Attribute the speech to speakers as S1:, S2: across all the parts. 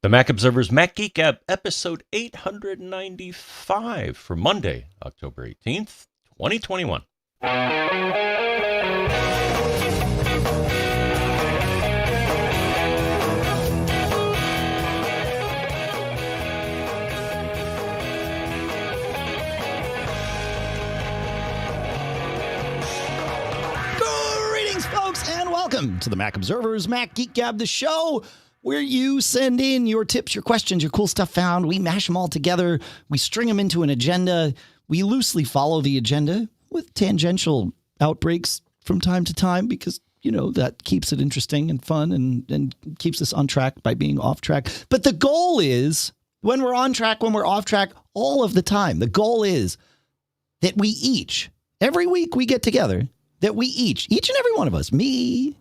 S1: The Mac Observer's Mac Geek Gab, episode 895 for Monday, October 18th, 2021.
S2: Greetings, folks, and welcome to the Mac Observer's Mac Geek Gab, the show where you send in your tips, your questions, your cool stuff found. We mash them all together. We string them into an agenda. We loosely follow the agenda with tangential outbreaks from time to time because, you know, that keeps it interesting and fun and keeps us on track by being off track. But the goal is when we're on track, when we're off track, all of the time. The goal is that we each, every week we get together, that we each and every one of us, me,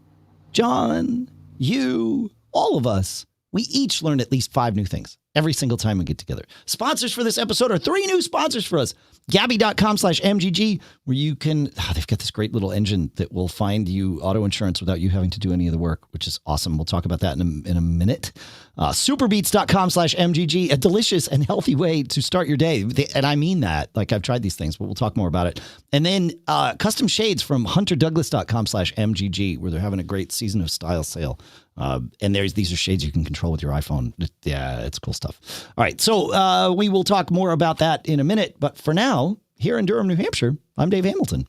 S2: John, you, all of us, we each learn at least 5 new things every single time we get together. Sponsors for this episode are 3 new sponsors for us. Gabi.com/MGG, where you can, they've got this great little engine that will find you auto insurance without you having to do any of the work, which is awesome. We'll talk about that in a minute. SuperBeets.com/MGG, a delicious and healthy way to start your day. And I mean that, like I've tried these things, but we'll talk more about it. And then custom shades from HunterDouglas.com/MGG, where they're having a great season of style sale. And these are shades you can control with your iPhone. Yeah, it's cool stuff. All right, so we will talk more about that in a minute. But for now, here in Durham, New Hampshire, I'm Dave Hamilton.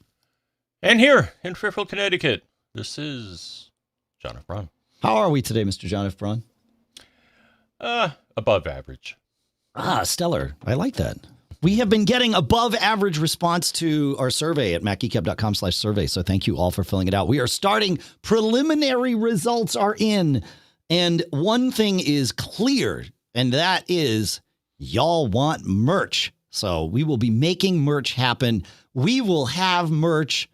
S1: And here in Fairfield, Connecticut, this is John F. Braun.
S2: How are we today, Mr. John F. Braun?
S1: Above average.
S2: Stellar. I like that. We have been getting above average response to our survey at macgeekgab.com/survey. So thank you all for filling it out. We are starting. Preliminary results are in. And one thing is clear, and that is y'all want merch. So we will be making merch happen. We will have merch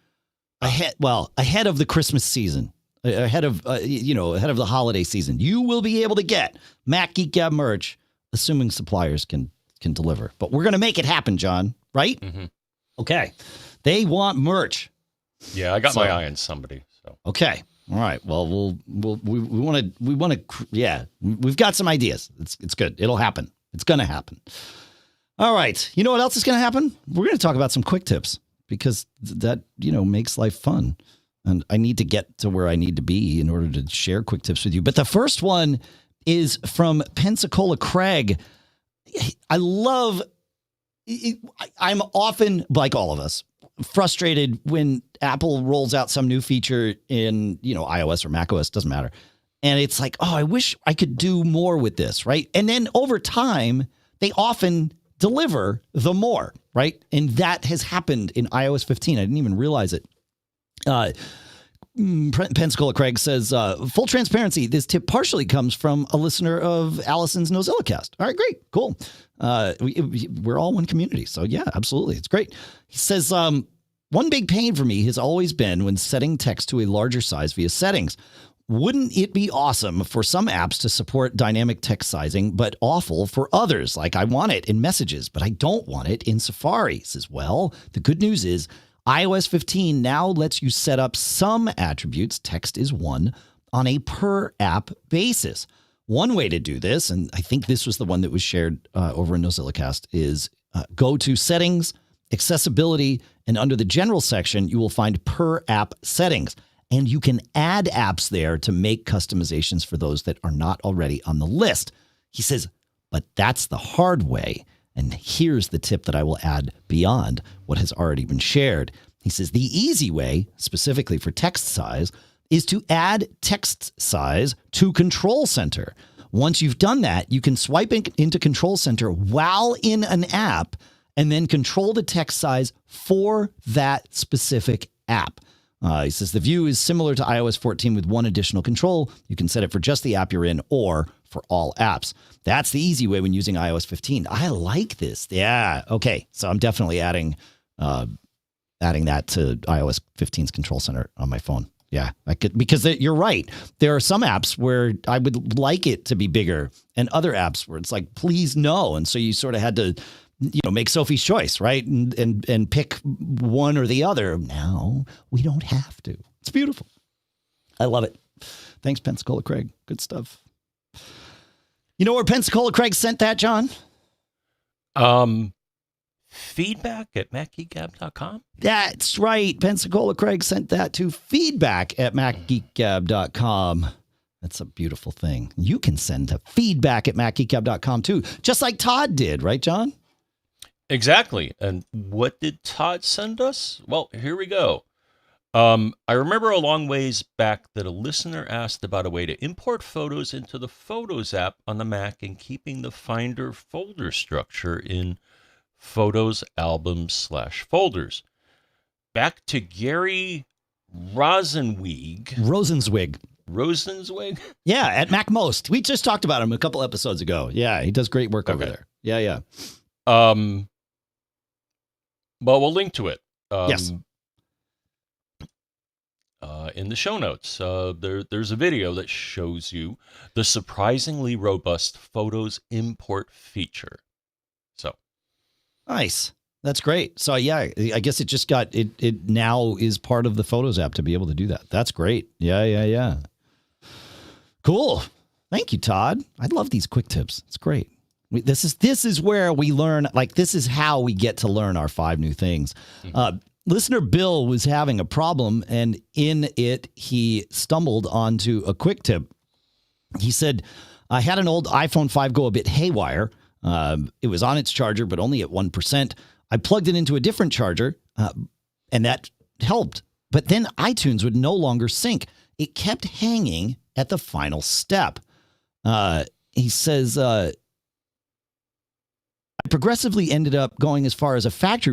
S2: ahead of the Christmas season, ahead of the holiday season. You will be able to get Mac Geek Gab merch, assuming suppliers can deliver. But we're going to make it happen, John, right?
S1: Mm-hmm.
S2: Okay. They want merch.
S1: Yeah, I got my eye on somebody. So
S2: okay. All right. Well, we want to, yeah, we've got some ideas. It's good. It'll happen. It's going to happen. All right. You know what else is going to happen? We're going to talk about some quick tips because that, makes life fun. And I need to get to where I need to be in order to share quick tips with you. But the first one is from Pensacola Craig. I'm often, like all of us, frustrated when Apple rolls out some new feature in, iOS or macOS, doesn't matter. And it's like, oh, I wish I could do more with this, right? And then over time, they often deliver the more, right? And that has happened in iOS 15. I didn't even realize it. Pensacola Craig says, full transparency, this tip partially comes from a listener of Allison's NozillaCast. All right, great, cool. We're all one community. So yeah, absolutely. It's great. He says, one big pain for me has always been when setting text to a larger size via settings. Wouldn't it be awesome for some apps to support dynamic text sizing, but awful for others? Like I want it in Messages, but I don't want it in Safari. He says, well, the good news is iOS 15 now lets you set up some attributes, text is one, on a per app basis. One way to do this, and I think this was the one that was shared over in NozillaCast, is go to Settings, Accessibility, and under the General section, you will find per app settings. And you can add apps there to make customizations for those that are not already on the list. He says, but that's the hard way. And here's the tip that I will add beyond what has already been shared. He says the easy way, specifically for text size, is to add text size to Control Center. Once you've done that, you can swipe into Control Center while in an app and then control the text size for that specific app. He says the view is similar to iOS 14 with one additional control. You can set it for just the app you're in or for all apps. That's the easy way when using iOS 15. I like this. Yeah. Okay. So I'm definitely adding that to iOS 15's Control Center on my phone. Yeah, I could, because you're right. There are some apps where I would like it to be bigger and other apps where it's like, please no. And so you sort of had to, make Sophie's choice, right? And pick one or the other. Now we don't have to. It's beautiful. I love it. Thanks, Pensacola Craig. Good stuff. You know where Pensacola Craig sent that, John?
S1: Feedback at MacGeekGab.com?
S2: That's right. Pensacola Craig sent that to feedback at MacGeekGab.com. That's a beautiful thing. You can send to feedback at MacGeekGab.com too, just like Todd did, right, John?
S1: Exactly. And what did Todd send us? Well, here we go. I remember a long ways back that a listener asked about a way to import photos into the Photos app on the Mac and keeping the Finder folder structure in Photos, Albums /folders. Back to Gary Rosenzweig.
S2: Yeah, at MacMost. We just talked about him a couple episodes ago. Yeah, he does great work over there. Yeah.
S1: Well, we'll link to it.
S2: Yes.
S1: In the show notes, there's a video that shows you the surprisingly robust Photos import feature. So
S2: nice. That's great. So yeah, I guess it just got it now is part of the Photos app to be able to do that. That's great. Yeah. Cool. Thank you, Todd. I love these quick tips. It's great. This is where we learn, like, this is how we get to learn our 5 new things. Listener Bill was having a problem, and in it, he stumbled onto a quick tip. He said, I had an old iPhone 5 go a bit haywire. It was on its charger, but only at 1%. I plugged it into a different charger, and that helped. But then iTunes would no longer sync. It kept hanging at the final step. He says, I progressively ended up going as far as a factory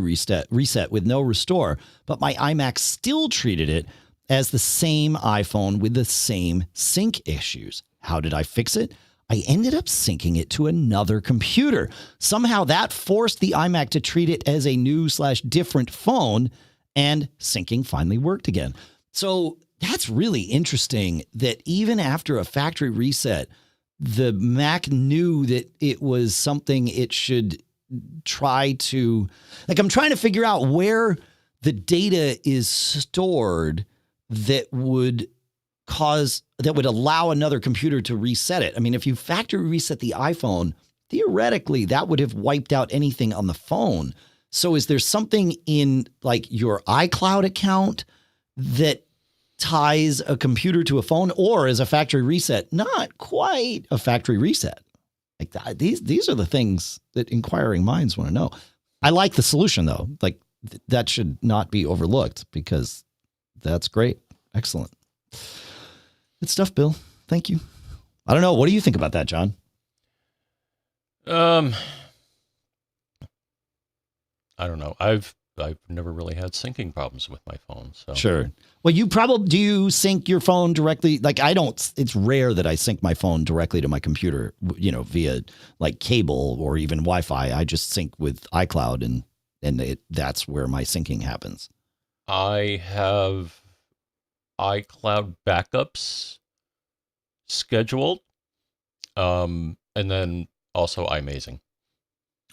S2: reset with no restore, but my iMac still treated it as the same iPhone with the same sync issues. How did I fix it? I ended up syncing it to another computer. Somehow that forced the iMac to treat it as a new/different phone, and syncing finally worked again. So that's really interesting that even after a factory reset, the Mac knew that it was something it should try to, like, I'm trying to figure out where the data is stored that would allow another computer to reset it. I mean, if you factory reset the iPhone, theoretically, that would have wiped out anything on the phone. So is there something in, like, your iCloud account that ties a computer to a phone, or is a factory reset not quite a factory reset? Like that, these are the things that inquiring minds want to know. I like the solution, though. Like, that should not be overlooked, because that's great. Excellent. Good stuff, Bill. Thank you. I don't know. What do you think about that, John?
S1: I don't know. I've never really had syncing problems with my phone. So
S2: sure. Well, do you sync your phone directly? Like, I don't. It's rare that I sync my phone directly to my computer, via like cable or even Wi-Fi. I just sync with iCloud, and that's where my syncing happens.
S1: I have iCloud backups scheduled, and then also iMazing.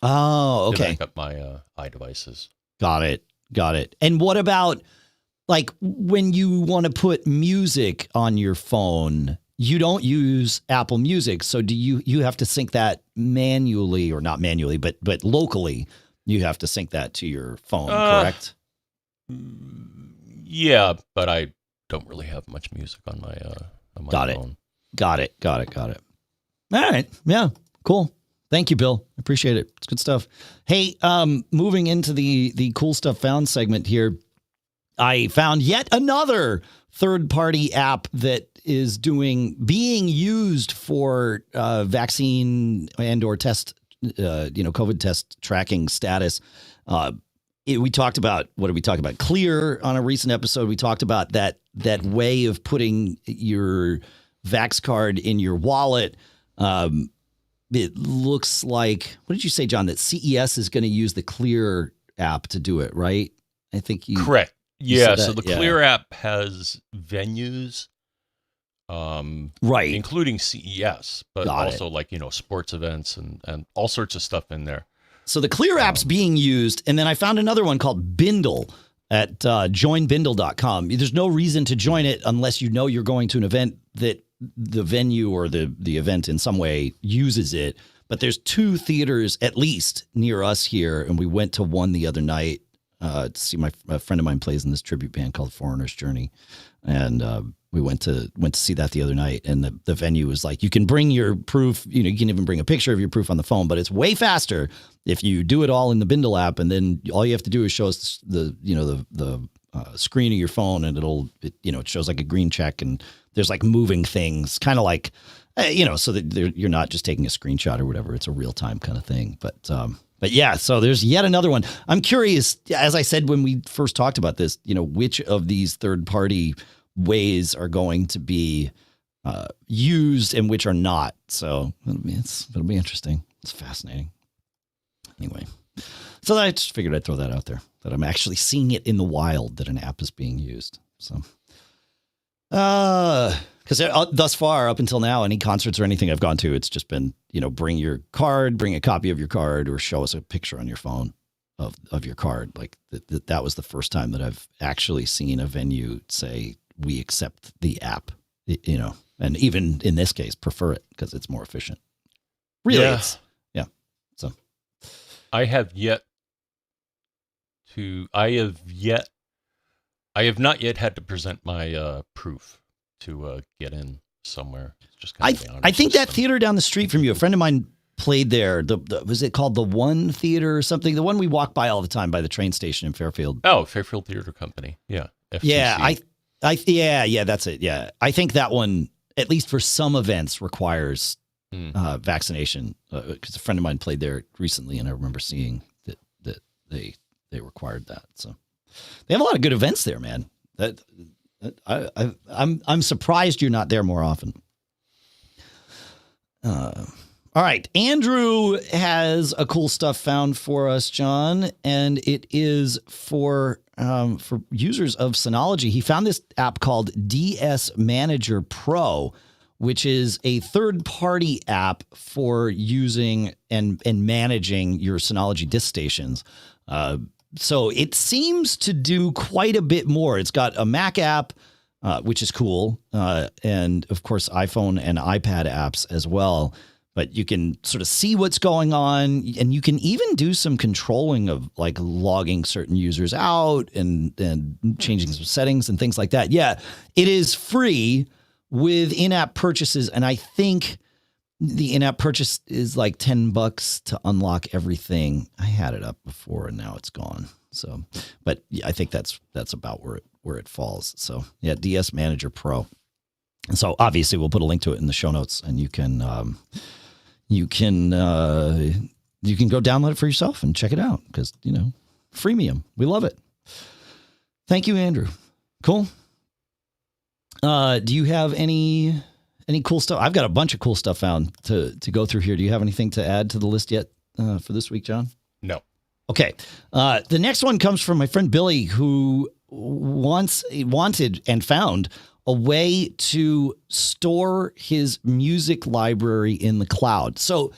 S2: Oh, okay.
S1: To back up my iDevices.
S2: Got it. And what about, like, when you want to put music on your phone? You don't use Apple Music, so do you have to sync that manually, or not manually, but locally? You have to sync that to your phone, correct?
S1: Yeah, but I don't really have much music on my phone. Got it. All
S2: right. Yeah. Cool. Thank you, Bill. I appreciate it. It's good stuff. Hey, moving into the cool stuff found segment here, I found yet another third-party app that is being used for vaccine and/or test, COVID test tracking status. We talked about, what did we talk about? Clear on a recent episode. We talked about that way of putting your Vax card in your wallet. It looks like, what did you say, John, that CES is going to use the Clear app to do it, right? I think you...
S1: Correct. Yeah, so the Clear app has venues,
S2: right,
S1: including CES, but also like, sports events and all sorts of stuff in there.
S2: So the Clear app's being used, and then I found another one called Bindle at joinbindle.com. There's no reason to join it unless you know you're going to an event that the venue or the event in some way uses it. But there's 2 theaters at least near us here, and we went to one the other night to see a friend of mine plays in this tribute band called Foreigner's Journey, and we went to see that the other night. And the venue was like, you can bring your proof, you can even bring a picture of your proof on the phone, but it's way faster if you do it all in the Bindle app, and then all you have to do is show us the screen of your phone, and it shows like a green check, and there's like moving things, kind of like. So that you're not just taking a screenshot or whatever. It's a real time kind of thing. But yeah, so there's yet another one. I'm curious, as I said when we first talked about this, which of these third party ways are going to be used and which are not. So it'll be interesting. It's fascinating. Anyway, so I just figured I'd throw that out there, that I'm actually seeing it in the wild, that an app is being used. So, because thus far, up until now, any concerts or anything I've gone to, it's just been, bring your card, bring a copy of your card, or show us a picture on your phone of your card. Like that was the first time that I've actually seen a venue say, we accept the app, and even in this case, prefer it because it's more efficient. Really?
S1: Yeah.
S2: So
S1: I have not yet had to present my proof to get in somewhere. It's just kind of the honor
S2: I think
S1: system.
S2: that theater down the street from you, a friend of mine played there. Was it called the One Theater or something? The one we walk by all the time by the train station in Fairfield.
S1: Oh, Fairfield Theater Company. Yeah. FTC.
S2: Yeah, that's it. Yeah. I think that one, at least for some events, requires vaccination. Because a friend of mine played there recently, and I remember seeing that they required that. So they have a lot of good events there, man. I'm surprised you're not there more often. All right. Andrew has a cool stuff found for us, John, and it is for users of Synology. He found this app called DS Manager Pro, which is a third-party app for using and managing your Synology DiskStations. So it seems to do quite a bit more. It's got a Mac app, which is cool, and of course iPhone and iPad apps as well. But you can sort of see what's going on, and you can even do some controlling of like logging certain users out and changing some settings and things like that. Yeah, it is free with in-app purchases, and I think the in-app purchase is like $10 to unlock everything. I had it up before, and now it's gone. So, but yeah, I think that's about where it falls. So yeah, DS Manager Pro. And so obviously we'll put a link to it in the show notes, and you can go download it for yourself and check it out because, freemium. We love it. Thank you, Andrew. Cool. Do you have any cool stuff? I've got a bunch of cool stuff found to go through here. Do you have anything to add to the list yet for this week, John?
S1: No.
S2: Okay. The next one comes from my friend Billy, who wanted and found a way to store his music library in the cloud. So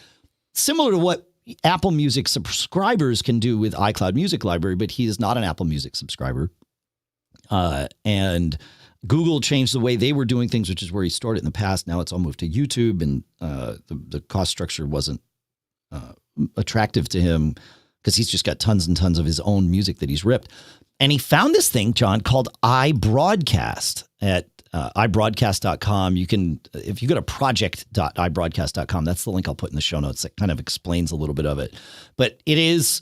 S2: similar to what Apple Music subscribers can do with iCloud Music Library, but he is not an Apple Music subscriber. And Google changed the way they were doing things, which is where he stored it in the past. Now it's all moved to YouTube, and the cost structure wasn't attractive to him because he's just got tons and tons of his own music that he's ripped. And he found this thing, John, called iBroadcast at iBroadcast.com. You can, if you go to project.iBroadcast.com, that's the link I'll put in the show notes. That kind of explains a little bit of it. But it is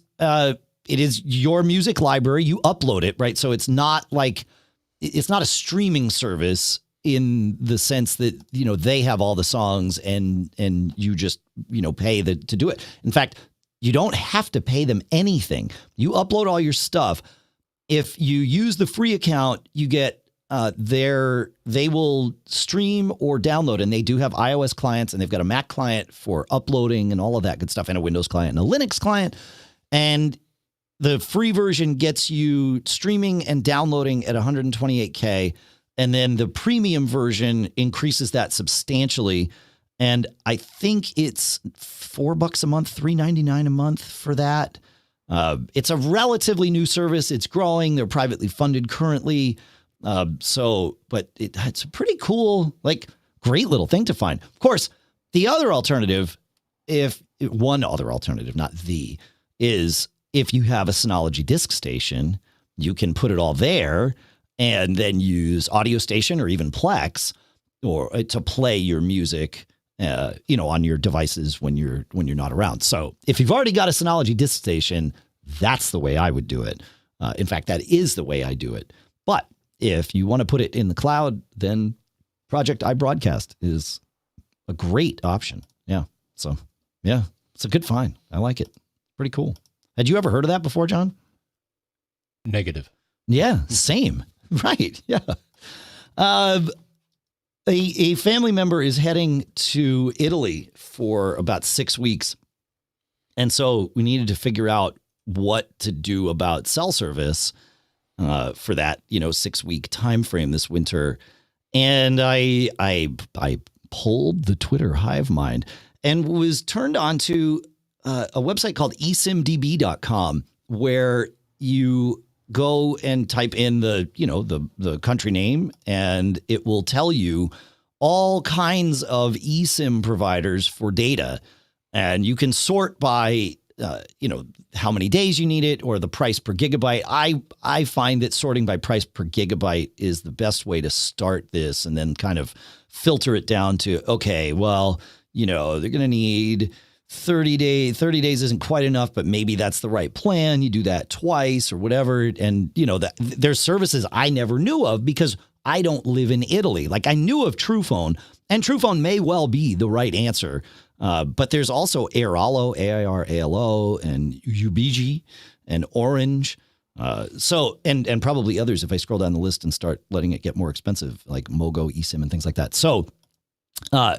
S2: your music library. You upload it, right? So it's not a streaming service in the sense that, they have all the songs and you just, pay to do it. In fact, you don't have to pay them anything. You upload all your stuff. If you use the free account, you get they will stream or download, and they do have iOS clients, and they've got a Mac client for uploading and all of that good stuff, and a Windows client and a Linux client. And the free version gets you streaming and downloading at 128K, and then the premium version increases that substantially. And I think it's $4 a month, $3.99 a month for that. It's a relatively new service. It's growing. They're privately funded currently. But it's pretty cool. Like Great little thing to find. Of course, the other alternative, one other alternative, not the, is if you have a Synology DiskStation, you can put it all there and then use AudioStation or even Plex or to play your music, on your devices when you're not around. So if you've already got a Synology DiskStation, that's the way I would do it. In fact, that is the way I do it. But if you want to put it in the cloud, then Project iBroadcast is a great option. Yeah. So, yeah, it's a good find. I like it. Pretty cool. Had you ever heard of that before, John?
S1: Negative.
S2: Yeah, same. Right. Yeah. A family member is heading to Italy for about 6 weeks. And so we needed to figure out what to do about cell service for that, 6-week time frame this winter. And I pulled the Twitter hive mind and was turned on to a website called eSIMdb.com, where you go and type in the country name, and it will tell you all kinds of eSIM providers for data. And you can sort by, how many days you need it or the price per gigabyte. I find that sorting by price per gigabyte is the best way to start this, and then kind of filter it down to, okay, well, they're going to need 30 days. 30 days isn't quite enough, but maybe that's the right plan. You do that twice or whatever. And, there's services I never knew of because I don't live in Italy. Like, I knew of TruePhone, and TruePhone may well be the right answer. But there's also Airalo, AIRALO, and UBG and Orange. And probably others if I scroll down the list and start letting it get more expensive, like Mogo, eSIM, and things like that. So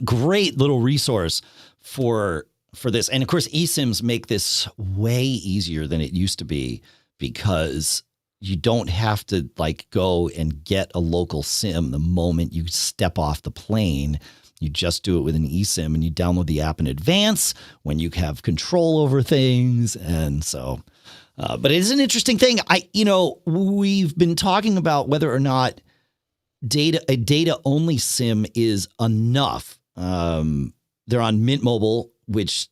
S2: great little resource for this. And of course, eSIMs make this way easier than it used to be, because you don't have to go and get a local SIM the moment you step off the plane. You just do it with an eSIM, and you download the app in advance when you have control over things. And so, but it is an interesting thing. We've been talking about whether or not a data-only SIM is enough. They're on Mint Mobile, which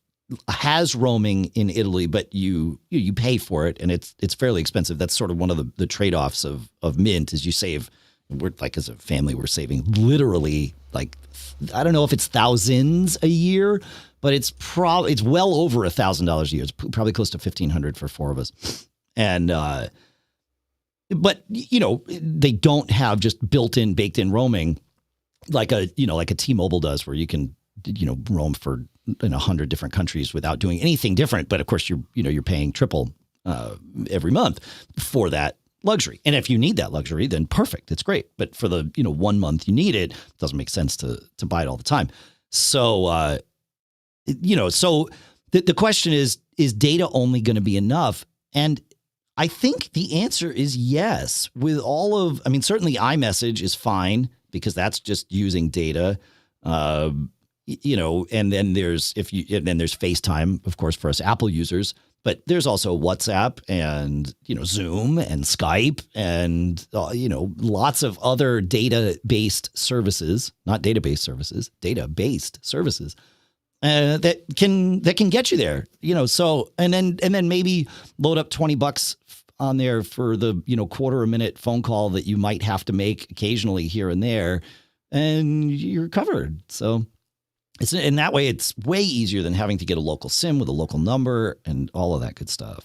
S2: has roaming in Italy, but you pay for it, and it's fairly expensive. That's sort of one of the trade-offs of Mint, is you save. We're as a family, we're saving literally I don't know if it's thousands a year, but it's well over $1,000 a year. It's probably close to $1,500 for 4 of us. And but they don't have just built-in, baked-in roaming like a T-Mobile does, where you can roam for 100 different countries without doing anything different. But of course, you're paying triple every month for that luxury. And if you need that luxury, then perfect. It's great. But for the 1 month you need it, doesn't make sense to buy it all the time. So so the question is data only going to be enough? And I think the answer is yes. With certainly iMessage is fine, because that's just using data. And then there's FaceTime, of course, for us Apple users. But there's also WhatsApp and, Zoom and Skype and, lots of other data-based services, not database services, data-based services that can get you there, so, and then maybe load up $20 on there for the, quarter a minute phone call that you might have to make occasionally here and there, and you're covered. So it's in that way, it's way easier than having to get a local SIM with a local number and all of that good stuff.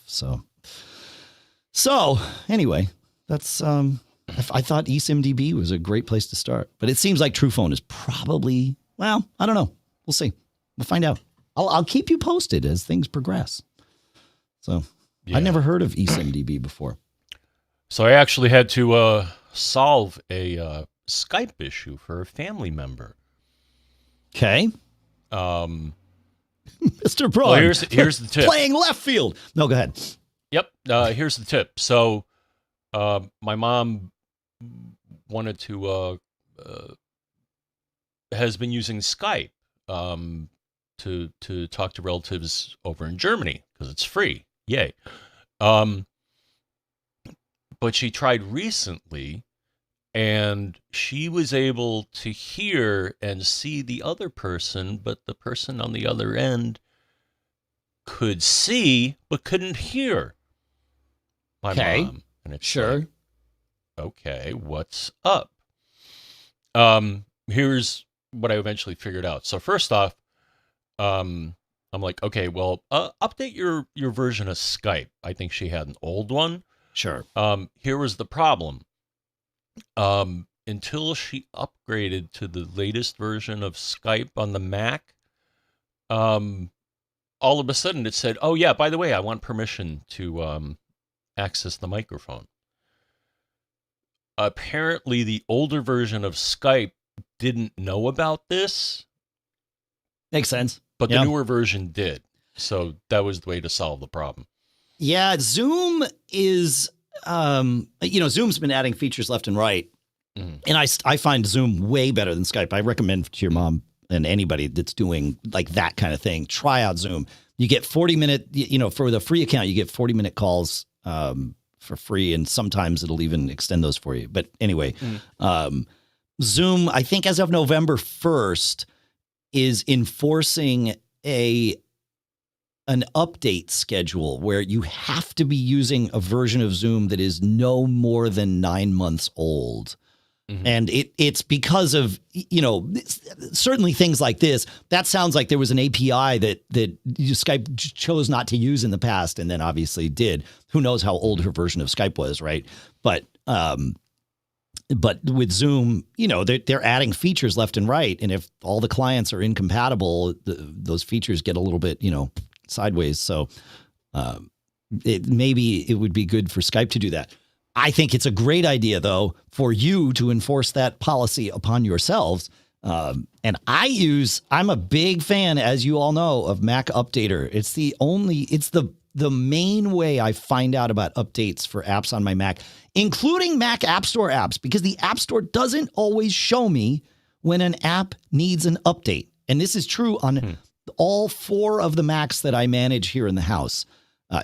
S2: So anyway, that's I thought eSIMdb was a great place to start, but it seems like TruePhone is probably, well, I don't know. We'll see. We'll find out. I'll keep you posted as things progress. So yeah. I never heard of eSIMdb before.
S1: So I actually had to solve a Skype issue for a family member.
S2: Okay. Mr. Braun.
S1: Well, here's the tip.
S2: Playing left field. No, go ahead.
S1: Yep. Here's the tip. So, my mom wanted to has been using Skype to talk to relatives over in Germany because it's free. Yay. But she tried recently and she was able to hear and see the other person, but the person on the other end could see but couldn't hear my mom. And it's like, okay, what's up? Here's what I eventually figured out. So first off, I'm like, okay, well, update your version of Skype. I think she had an old one.
S2: Sure.
S1: Here was the problem. Until she upgraded to the latest version of Skype on the Mac, all of a sudden it said, oh yeah, by the way, I want permission to access the microphone. Apparently the older version of Skype didn't know about this.
S2: Makes sense.
S1: But the newer version did. So that was the way to solve the problem.
S2: Yeah, Zoom is, Zoom's been adding features left and right. Mm-hmm. And I find Zoom way better than Skype. I recommend to your mom and anybody that's doing like that kind of thing, try out Zoom. You get 40-minute, for the free account, you get 40-minute calls for free. And sometimes it'll even extend those for you. But anyway, Zoom, I think as of November 1st, is enforcing an update schedule where you have to be using a version of Zoom that is no more than 9 months old. Mm-hmm. And it's because of, certainly things like this. That sounds like there was an API that Skype chose not to use in the past and then obviously did. Who knows how old her version of Skype was, right? But with Zoom, they're adding features left and right. And if all the clients are incompatible, those features get a little bit, sideways. So maybe it would be good for Skype to do that. I think it's a great idea, though, for you to enforce that policy upon yourselves. And I'm a big fan, as you all know, of Mac Updater. It's the main way I find out about updates for apps on my Mac, including Mac App Store apps, because the App Store doesn't always show me when an app needs an update. And this is true on all 4 of the Macs that I manage here in the house.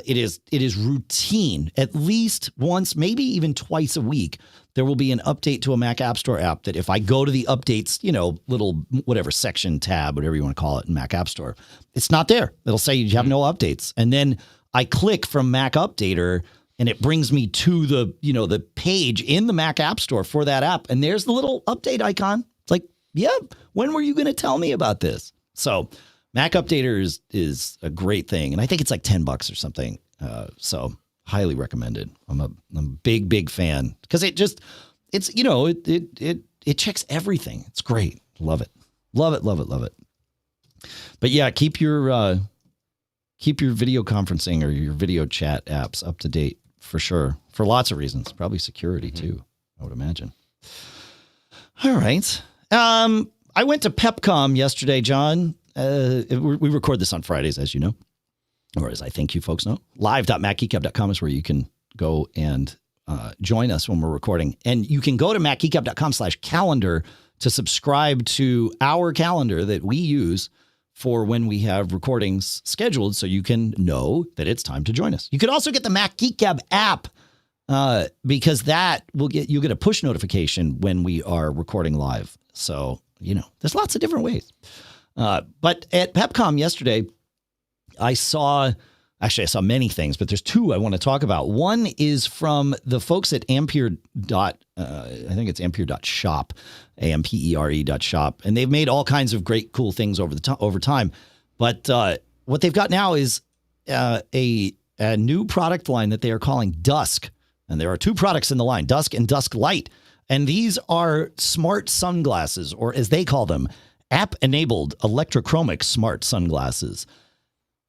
S2: It is routine. At least once, maybe even twice a week, there will be an update to a Mac App Store app that if I go to the updates, little whatever section tab, whatever you want to call it in Mac App Store, it's not there. It'll say you have no updates. And then I click from Mac Updater and it brings me to the page in the Mac App Store for that app. And there's the little update icon. It's like, when were you going to tell me about this? So Mac Updater is a great thing. And I think it's like $10 or something. So highly recommended. I'm a big fan because it checks everything. It's great. Love it. But yeah, keep your video conferencing or your video chat apps up to date for sure. For lots of reasons, probably security too, I would imagine. All right. I went to PepCom yesterday, John. We record this on Fridays, as you know, or as I think you folks know. Live.macgeekgab.com is where you can go and join us when we're recording. And you can go to macgeekgab.com/calendar to subscribe to our calendar that we use for when we have recordings scheduled, so you can know that it's time to join us. You could also get the Mac Geek Gab app because that you'll get a push notification when we are recording live. So, there's lots of different ways. But at PepCom yesterday, I saw many things, but there's 2 I want to talk about. One is from the folks at Ampere. I think it's Ampere.shop, AMPERE.shop. And they've made all kinds of great, cool things over time. But what they've got now is a new product line that they are calling Dusk. And there are 2 products in the line, Dusk and Dusk Lite. And these are smart sunglasses, or as they call them, app-enabled electrochromic smart sunglasses.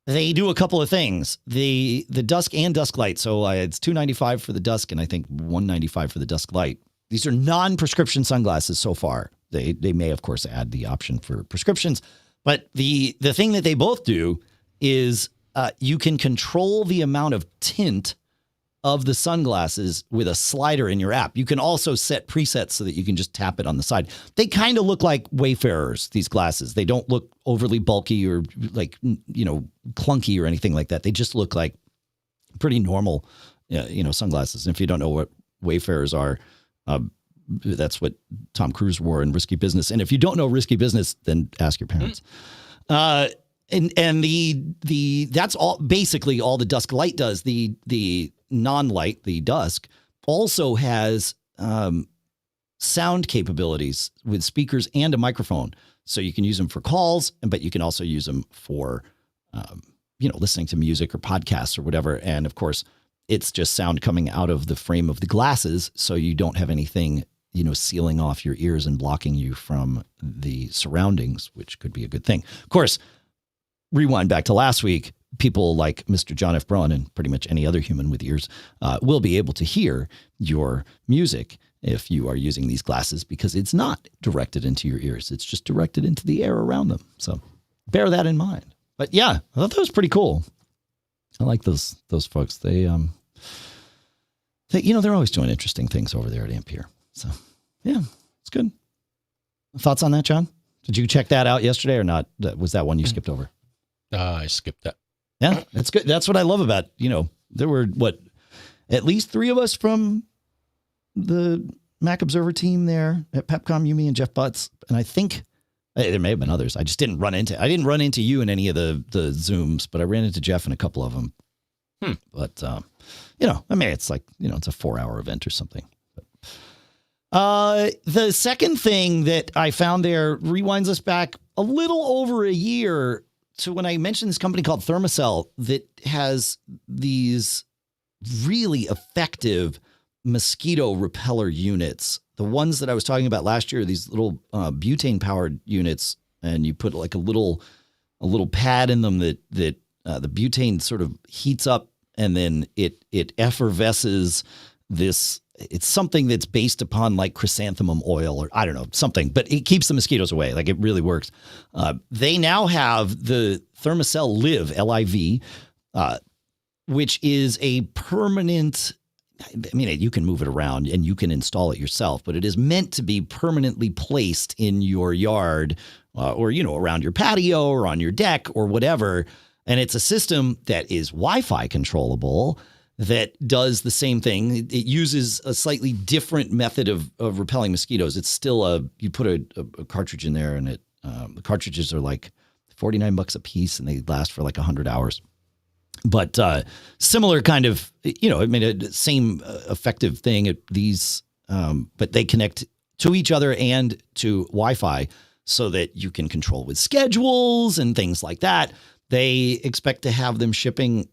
S2: They do a couple of things. The Dusk and Dusk Lite. So it's $295 for the Dusk, and I think $195 for the Dusk Lite. These are non-prescription sunglasses so far. They may, of course, add the option for prescriptions. But the thing that they both do is you can control the amount of tint of the sunglasses with a slider in your app. You can also set presets so that you can just tap it on the side. They kind of look like Wayfarers, these glasses. They don't look overly bulky or like, clunky or anything like that. They just look like pretty normal, sunglasses. And if you don't know what Wayfarers are, That's what Tom Cruise wore in Risky Business. And if you don't know Risky Business, then ask your parents. And that's all basically all the Dusk Light does. The non-light, the Dusk, also has sound capabilities with speakers and a microphone. So you can use them for calls, but you can also use them for listening to music or podcasts or whatever. And of course, it's just sound coming out of the frame of the glasses, so you don't have anything, sealing off your ears and blocking you from the surroundings, which could be a good thing. Of course, rewind back to last week, people like Mr. John F. Braun and pretty much any other human with ears will be able to hear your music if you are using these glasses, because it's not directed into your ears. It's just directed into the air around them. So bear that in mind. But yeah, I thought that was pretty cool. I like those folks. They're always doing interesting things over there at Ampere. So yeah, it's good. Thoughts on that, John? Did you check that out yesterday or not? Was that one you skipped over?
S1: I skipped that.
S2: Yeah, that's good. That's what I love about, there were at least 3 of us from the Mac Observer team there at PepCom, you, me, and Jeff Butts. And I think there may have been others. I didn't run into you in any of the Zooms, but I ran into Jeff in a couple of them. But, it's like, it's a 4-hour event or something. But, the second thing that I found there rewinds us back a little over a year to when I mentioned this company called Thermacell that has these really effective mosquito repeller units. The ones that I was talking about last year, these little butane powered units, and you put like a little pad in them that the butane sort of heats up, and then it effervesces this. It's something that's based upon like chrysanthemum oil or I don't know, something, but it keeps the mosquitoes away. Like it really works. They now have the Thermacell LIV, L-I-V, which is a permanent, you can move it around and you can install it yourself, but it is meant to be permanently placed in your yard or, around your patio or on your deck or whatever. And it's a system that is Wi-Fi controllable that does the same thing. It uses a slightly different method of repelling mosquitoes. It's still you put a cartridge in there, and the cartridges are like $49 a piece, and they last for like 100 hours. But similar kind of, same effective thing. But they connect to each other and to Wi-Fi so that you can control with schedules and things like that. They expect to have them shipping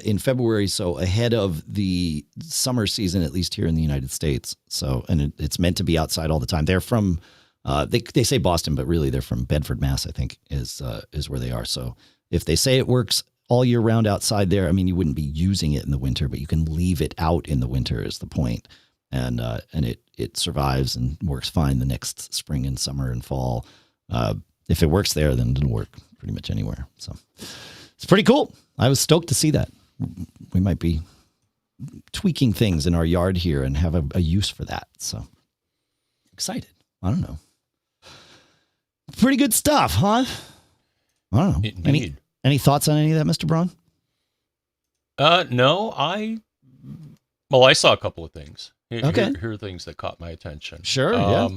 S2: in February, so ahead of the summer season, at least here in the United States. So, and it's meant to be outside all the time. They're from, they say Boston, but really they're from Bedford, Mass, I think is where they are. So if they say it works all year round outside there, you wouldn't be using it in the winter, but you can leave it out in the winter is the point. And it survives and works fine the next spring and summer and fall. If it works there, then it'll work pretty much anywhere. So it's pretty cool. I was stoked to see that. We might be tweaking things in our yard here and have a use for that. So excited. I don't know. Pretty good stuff, huh? I don't know.
S1: Indeed.
S2: Any thoughts on any of that, Mr. Braun?
S1: No, I saw a couple of things.
S2: Okay.
S1: Here are things that caught my attention.
S2: Sure,
S1: yeah.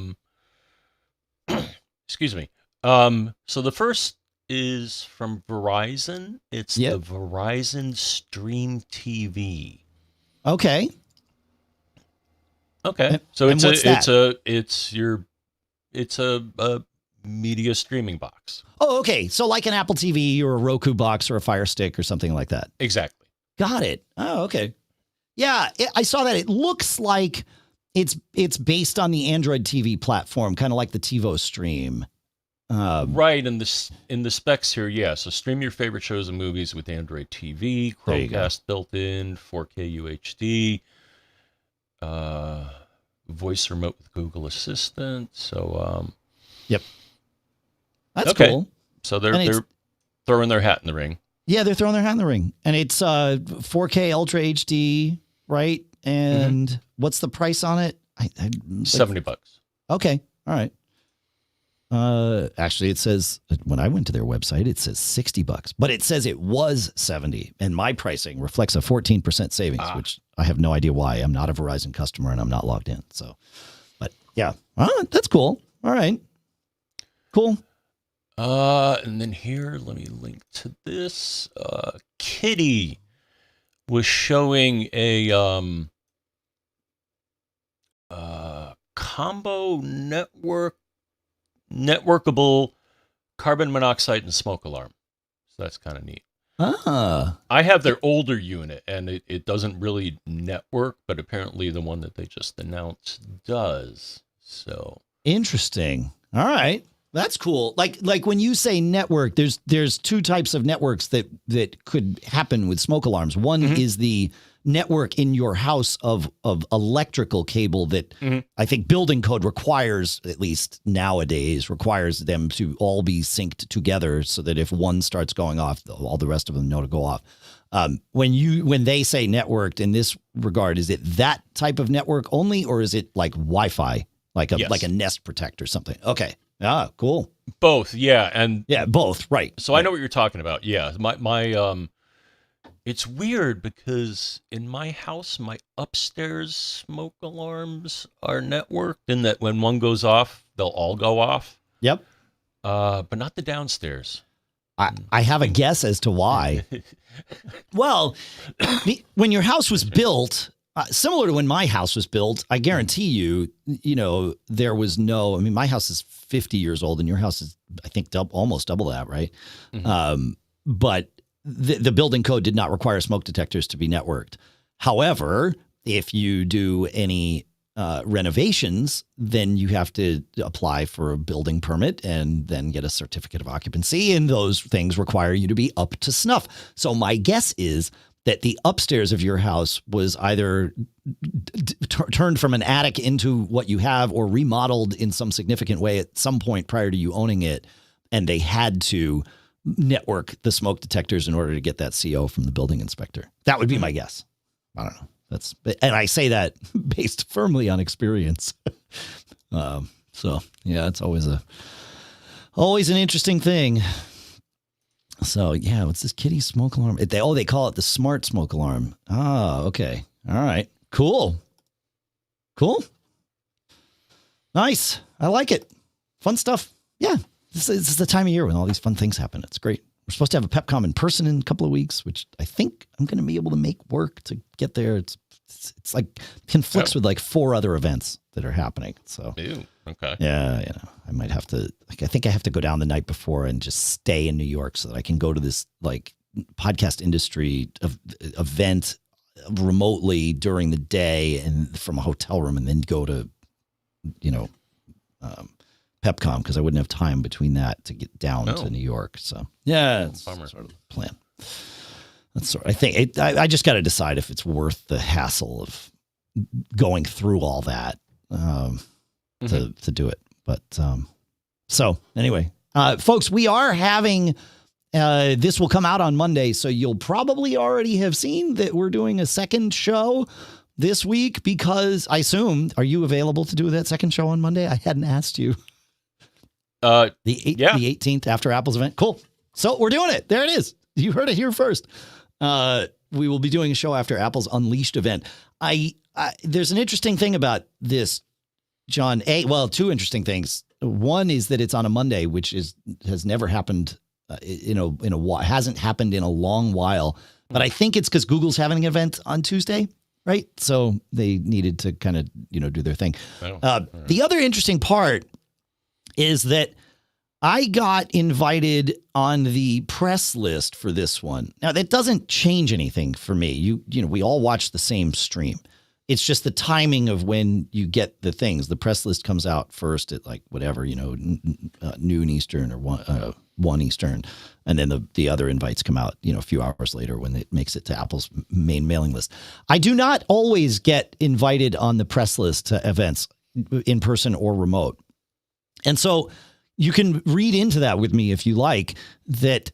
S1: Excuse me. So the first is from Verizon. It's the Verizon Stream TV.
S2: Okay.
S1: So it's a media streaming box.
S2: Oh, okay. So like an Apple TV or a Roku box or a Fire Stick or something like that.
S1: Exactly.
S2: Got it. Oh, okay. Yeah, I saw that. It looks like it's based on the Android TV platform, kind of like the TiVo Stream.
S1: Right, in the specs here, yeah. So stream your favorite shows and movies with Android TV, Chromecast built in, 4K UHD, voice remote with Google Assistant. So,
S2: yep, that's cool.
S1: So they're throwing their hat in the ring. Yeah,
S2: they're throwing their hat in the ring, and it's 4K Ultra HD, right? And what's the price on it?
S1: $70.
S2: Okay, all right. Actually, it says when I went to their website, it says $60, but it says it was 70, and my pricing reflects a 14% savings, which I have no idea why. I'm not a Verizon customer and I'm not logged in. So But yeah, that's cool. All right, cool.
S1: And then here, let me link to this. Kidde was showing a combo networkable carbon monoxide and smoke alarm. So that's kind of neat. I have their older unit, and it doesn't really network, but apparently the one that they just announced does. So
S2: interesting. All right. That's cool. Like when you say network, there's two types of networks that could happen with smoke alarms. One is the network in your house of electrical cable that I think building code requires, at least nowadays, requires them to all be synced together so that if one starts going off, all the rest of them know to go off. When they say networked in this regard, is it that type of network only, or is it like Wi-Fi, like a Nest Protect or something? Okay. Ah, cool.
S1: Both, yeah, and
S2: both, right.
S1: So I know what you're talking about. Yeah, my it's weird because in my house, my upstairs smoke alarms are networked, in that when one goes off, they'll all go off.
S2: Yep.
S1: But not the downstairs.
S2: I have a guess as to why. Well, when your house was built, similar to when my house was built, I guarantee you, there was no. I mean, my house is 50 years old, and your house is, I think, almost double that, right? But the building code did not require smoke detectors to be networked. However, if you do any renovations, then you have to apply for a building permit and then get a certificate of occupancy, and those things require you to be up to snuff. So my guess is that the upstairs of your house was either turned from an attic into what you have, or remodeled in some significant way at some point prior to you owning it, and they had to network the smoke detectors in order to get that CO from the building inspector. That would be my guess. I don't know. And I say that based firmly on experience. So yeah, it's always an interesting thing. So yeah, what's this Kidde smoke alarm? They call it the smart smoke alarm. Ah, okay. All right. Cool. Nice. I like it. Fun stuff. Yeah. This is the time of year when all these fun things happen. It's great. We're supposed to have a PepCom in person in a couple of weeks, which I think I'm going to be able to make work to get there. It's like conflicts with like 4 other events that are happening. So,
S1: okay.
S2: Yeah, I might have to, I think I have to go down the night before and just stay in New York so that I can go to this like podcast industry event remotely during the day and from a hotel room, and then go to, PepCom, because I wouldn't have time between that to get down to New York. So yeah, it's sort of the plan. I think I just got to decide if it's worth the hassle of going through all that to do it. But so anyway, folks, we are having this will come out on Monday, so you'll probably already have seen that we're doing a second show this week, because I assume, are you available to do that second show on Monday? I hadn't asked you. The 18th after Apple's event. Cool. So we're doing it. There it is. You heard it here first. We will be doing a show after Apple's Unleashed event. There's an interesting thing about this, John. Two interesting things. One is that it's on a Monday, which has never happened hasn't happened in a long while. But I think it's because Google's having an event on Tuesday, right? So they needed to kind of do their thing. The other interesting part is that I got invited on the press list for this one. Now, that doesn't change anything for me. We all watch the same stream. It's just the timing of when you get the things. The press list comes out first at like whatever, noon Eastern or 1 Eastern. And then the other invites come out, a few hours later when it makes it to Apple's main mailing list. I do not always get invited on the press list to events in person or remote. And so you can read into that with me if you like, that,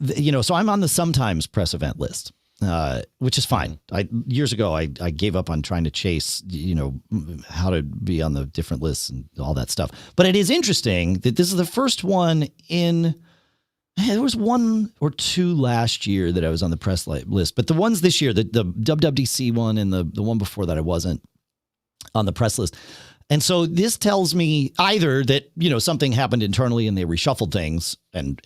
S2: so I'm on the sometimes press event list, which is fine. Years ago, I gave up on trying to chase, how to be on the different lists and all that stuff. But it is interesting that this is the first one there was 1 or 2 last year that I was on the press list, but the ones this year, the WWDC one and the one before that, I wasn't on the press list. And so this tells me either that, something happened internally and they reshuffled things and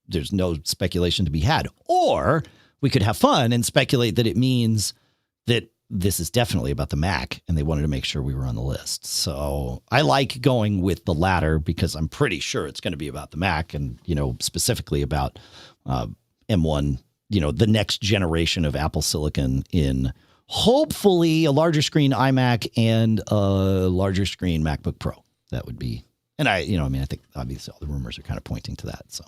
S2: there's no speculation to be had, or we could have fun and speculate that it means that this is definitely about the Mac and they wanted to make sure we were on the list. So I like going with the latter because I'm pretty sure it's going to be about the Mac and, specifically about M1, the next generation of Apple Silicon in hopefully a larger screen iMac and a larger screen MacBook Pro. That would be, and I think obviously all the rumors are kind of pointing to that. So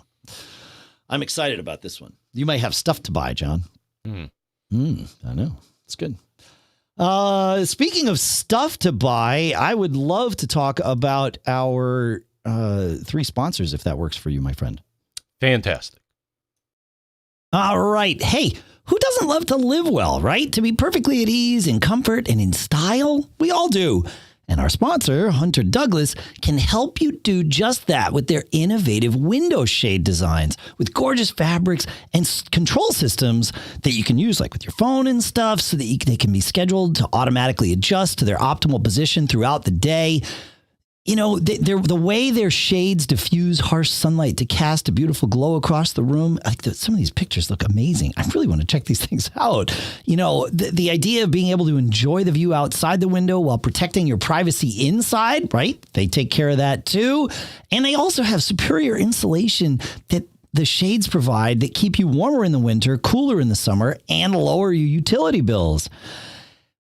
S2: I'm excited about this one. You might have stuff to buy, John. I know. It's good. Speaking of stuff to buy, I would love to talk about our 3 sponsors, if that works for you, my friend.
S1: Fantastic.
S2: All right. Hey, who doesn't love to live well, right? To be perfectly at ease, in comfort, and in style? We all do. And our sponsor, Hunter Douglas, can help you do just that with their innovative window shade designs with gorgeous fabrics and control systems that you can use like with your phone and stuff so that they can be scheduled to automatically adjust to their optimal position throughout the day. The way their shades diffuse harsh sunlight to cast a beautiful glow across the room, some of these pictures look amazing. I really want to check these things out. The idea of being able to enjoy the view outside the window while protecting your privacy inside, right? They take care of that too. And they also have superior insulation that the shades provide that keep you warmer in the winter, cooler in the summer, and lower your utility bills.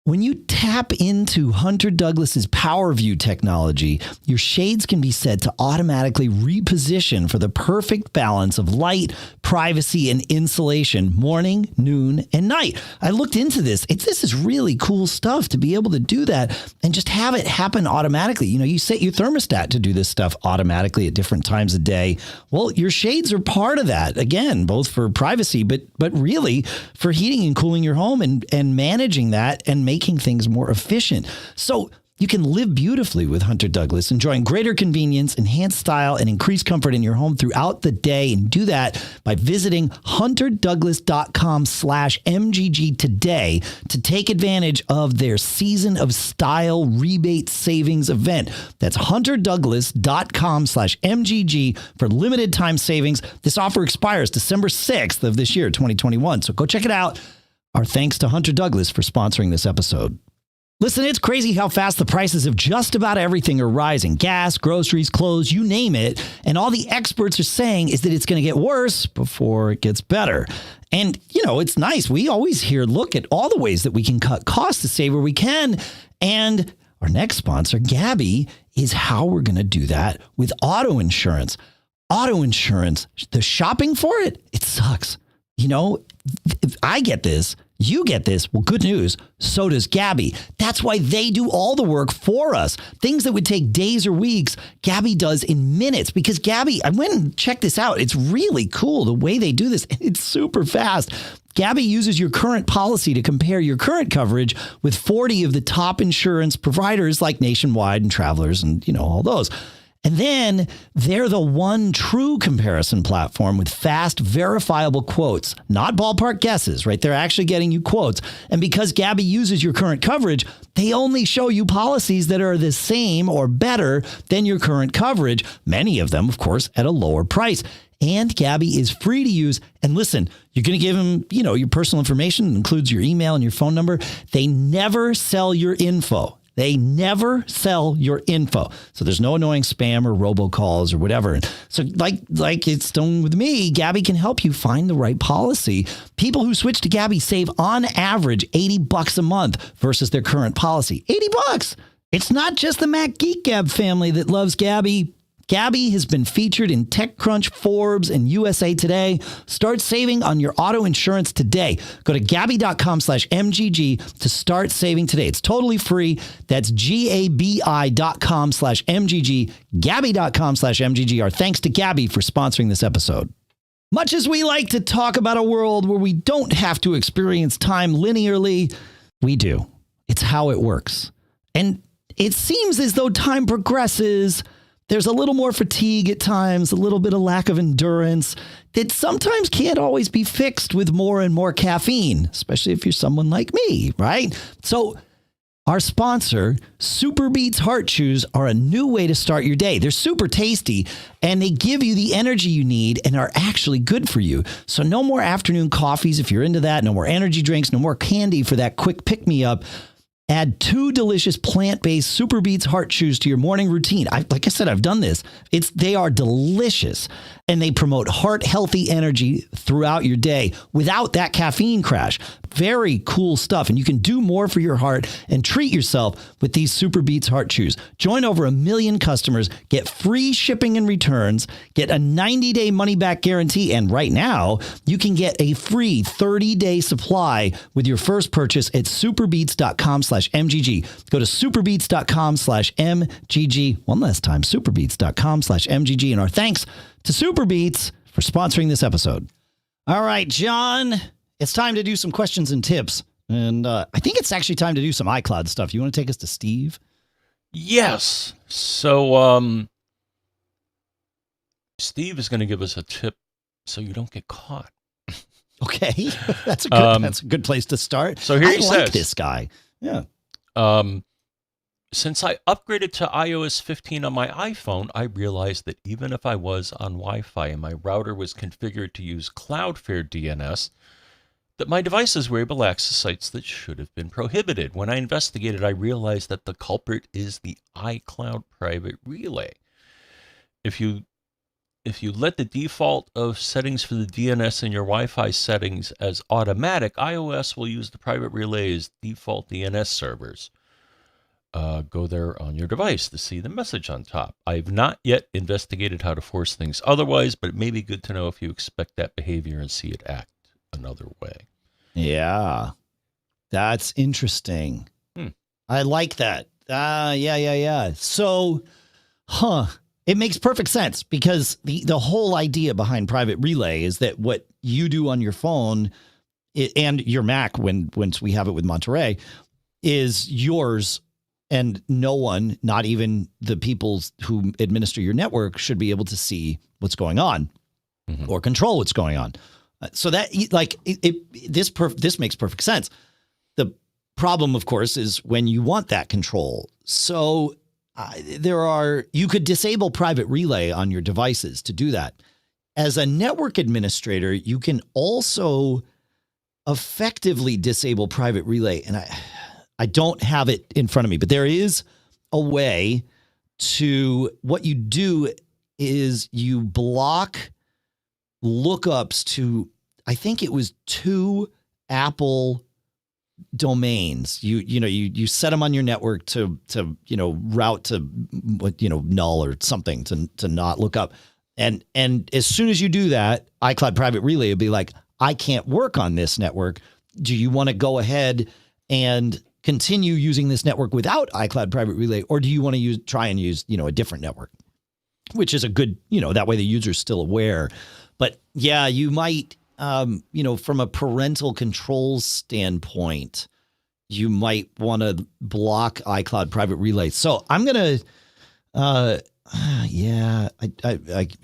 S2: When you tap into Hunter Douglas's PowerView technology, your shades can be set to automatically reposition for the perfect balance of light, privacy, and insulation morning, noon, and night. I looked into this. This is really cool stuff to be able to do that and just have it happen automatically. You set your thermostat to do this stuff automatically at different times of day. Well, your shades are part of that, again, both for privacy, but really for heating and cooling your home and managing that and making things more efficient. So you can live beautifully with Hunter Douglas, enjoying greater convenience, enhanced style, and increased comfort in your home throughout the day. And do that by visiting hunterdouglas.com/MGG today to take advantage of their Season of Style rebate savings event. That's hunterdouglas.com/MGG for limited time savings. This offer expires December 6th of this year, 2021. So go check it out. Our thanks to Hunter Douglas for sponsoring this episode. Listen, it's crazy how fast the prices of just about everything are rising. Gas, groceries, clothes, you name it. And all the experts are saying is that it's going to get worse before it gets better. And, it's nice. We always look at all the ways that we can cut costs to save where we can. And our next sponsor, Gabi, is how we're going to do that with auto insurance. Auto insurance, the shopping for it sucks. If I get this, you get this. Well, good news. So does Gabi. That's why they do all the work for us. Things that would take days or weeks, Gabi does in minutes. Because Gabi, I went and checked this out. It's really cool the way they do this. It's super fast. Gabi uses your current policy to compare your current coverage with 40 of the top insurance providers like Nationwide and Travelers and, all those. And then they're the one true comparison platform with fast, verifiable quotes, not ballpark guesses, right? They're actually getting you quotes. And because Gabi uses your current coverage, they only show you policies that are the same or better than your current coverage. Many of them, of course, at a lower price. And Gabi is free to use. And listen, you're going to give them, your personal information. It includes your email and your phone number. They never sell your info. They never sell your info. So there's no annoying spam or robocalls or whatever. So like it's done with me, Gabi can help you find the right policy. People who switch to Gabi save on average $80 a month versus their current policy. $80. It's not just the Mac Geek Gab family that loves Gabi. Gabi has been featured in TechCrunch, Forbes, and USA Today. Start saving on your auto insurance today. Go to gabi.com/MGG to start saving today. It's totally free. That's GABI.com/MGG, gabi.com/MGG. Our thanks to Gabi for sponsoring this episode. Much as we like to talk about a world where we don't have to experience time linearly, we do. It's how it works. And it seems as though time progresses, there's a little more fatigue at times, a little bit of lack of endurance that sometimes can't always be fixed with more and more caffeine, especially if you're someone like me, right? So Our sponsor, SuperBeets Heart Chews, are a new way to start your day. They're super tasty, and they give you the energy you need and are actually good for you. So no more afternoon coffees if you're into that. No more energy drinks. No more candy for that quick pick-me-up. Add 2 delicious plant-based SuperBeets Heart Chews to your morning routine. Like I said, I've done this. They are delicious, and they promote heart-healthy energy throughout your day without that caffeine crash. Very cool stuff, and you can do more for your heart and treat yourself with these SuperBeets Heart Chews. Join over 1 million customers, get free shipping and returns, get a 90-day money-back guarantee, and right now, you can get a free 30-day supply with your first purchase at superbeets.com/MGG. Go to superbeets.com/MGG. One last time, superbeets.com/MGG. And our thanks to SuperBeets for sponsoring this episode. All right, John, it's time to do some questions and tips. And I think it's actually time to do some iCloud stuff. You want to take us to Steve?
S1: Yes. So, Steve is going to give us a tip so you don't get caught.
S2: Okay. That's a good place to start.
S1: So here he says,
S2: like this guy. Yeah.
S1: Since I upgraded to iOS 15 on my iPhone, I realized that even if I was on Wi-Fi and my router was configured to use Cloudflare DNS, that my devices were able to access sites that should have been prohibited. When I investigated, I realized that the culprit is the iCloud private relay. If you let the default of settings for the DNS in your Wi-Fi settings as automatic, iOS will use the private relay's default DNS servers. Go there on your device to see the message on top. I've not yet investigated how to force things otherwise, but it may be good to know if you expect that behavior and see it act another way.
S2: Yeah, that's interesting. I like that. Yeah. So, it makes perfect sense because the whole idea behind private relay is that what you do on your phone and your Mac, once we have it with Monterey, is yours. And no one, not even the people who administer your network, should be able to see what's going on or control what's going on. So that this makes perfect sense. The problem, of course, is when you want that control. So you could disable private relay on your devices to do that. As a network administrator, you can also effectively disable private relay. And I don't have it in front of me, but there is a way to, what you do is you block lookups to, I think it was 2 Apple domains. You set them on your network to route to null or something to not look up. And as soon as you do that, iCloud private relay will be like, I can't work on this network. Do you want to go ahead and continue using this network without iCloud private relay, or do you want to try and use a different network, which is a good, that way the user's still aware. But yeah, you might, from a parental controls standpoint, you might want to block iCloud private relay. So I'm going to, I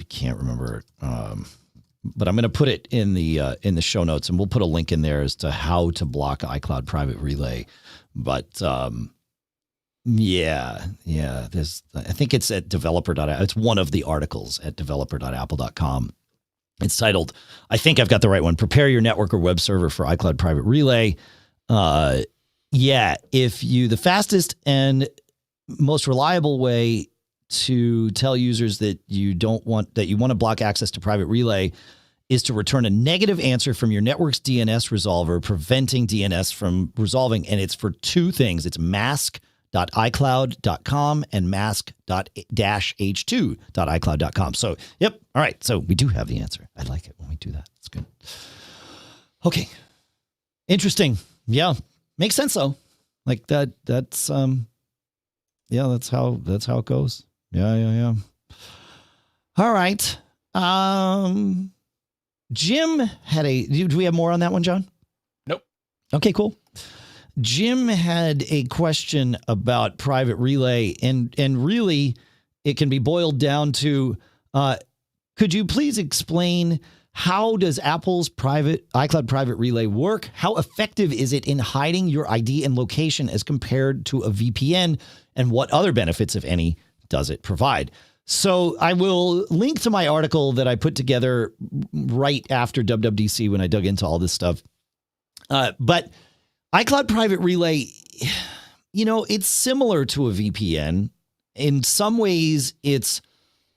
S2: can't remember, but I'm going to put it in the show notes, and we'll put a link in there as to how to block iCloud private relay. But there's, I think it's at developer.apple. It's one of the articles at developer.apple.com. It's titled, I think I've got the right one, Prepare Your Network or Web Server for iCloud Private Relay. The fastest and most reliable way to tell users that you want to block access to private relay is to return a negative answer from your network's DNS resolver, preventing DNS from resolving. And it's for 2 things. It's mask.icloud.com and mask-h2.icloud.com. So, yep. All right. So we do have the answer. I like it when we do that. It's good. Okay. Interesting. Yeah. Makes sense though. Like that's that's how it goes. Yeah. All right. Jim had do we have more on that one, John?
S1: Nope.
S2: Okay, cool. Jim had a question about private relay, and really it can be boiled down to, could you please explain How does Apple's iCloud Private Relay work? How effective is it in hiding your ID and location as compared to a VPN? And what other benefits, if any, does it provide? So I will link to my article that I put together right after WWDC when I dug into all this stuff. But iCloud Private Relay, it's similar to a VPN. In some ways, it's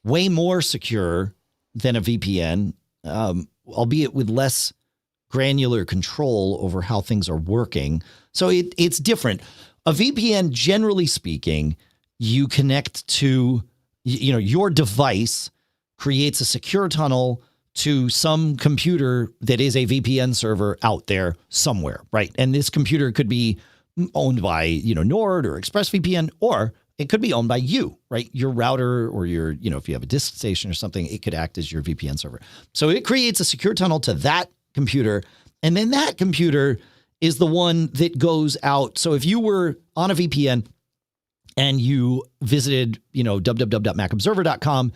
S2: way more secure than a VPN, albeit with less granular control over how things are working. So it's different. A VPN, generally speaking, you connect to, your device creates a secure tunnel to some computer that is a VPN server out there somewhere, right? And this computer could be owned by, Nord or ExpressVPN, or it could be owned by you, right? Your router or your, if you have a DiskStation or something, it could act as your VPN server. So it creates a secure tunnel to that computer. And then that computer is the one that goes out. So if you were on a VPN and you visited, www.macobserver.com,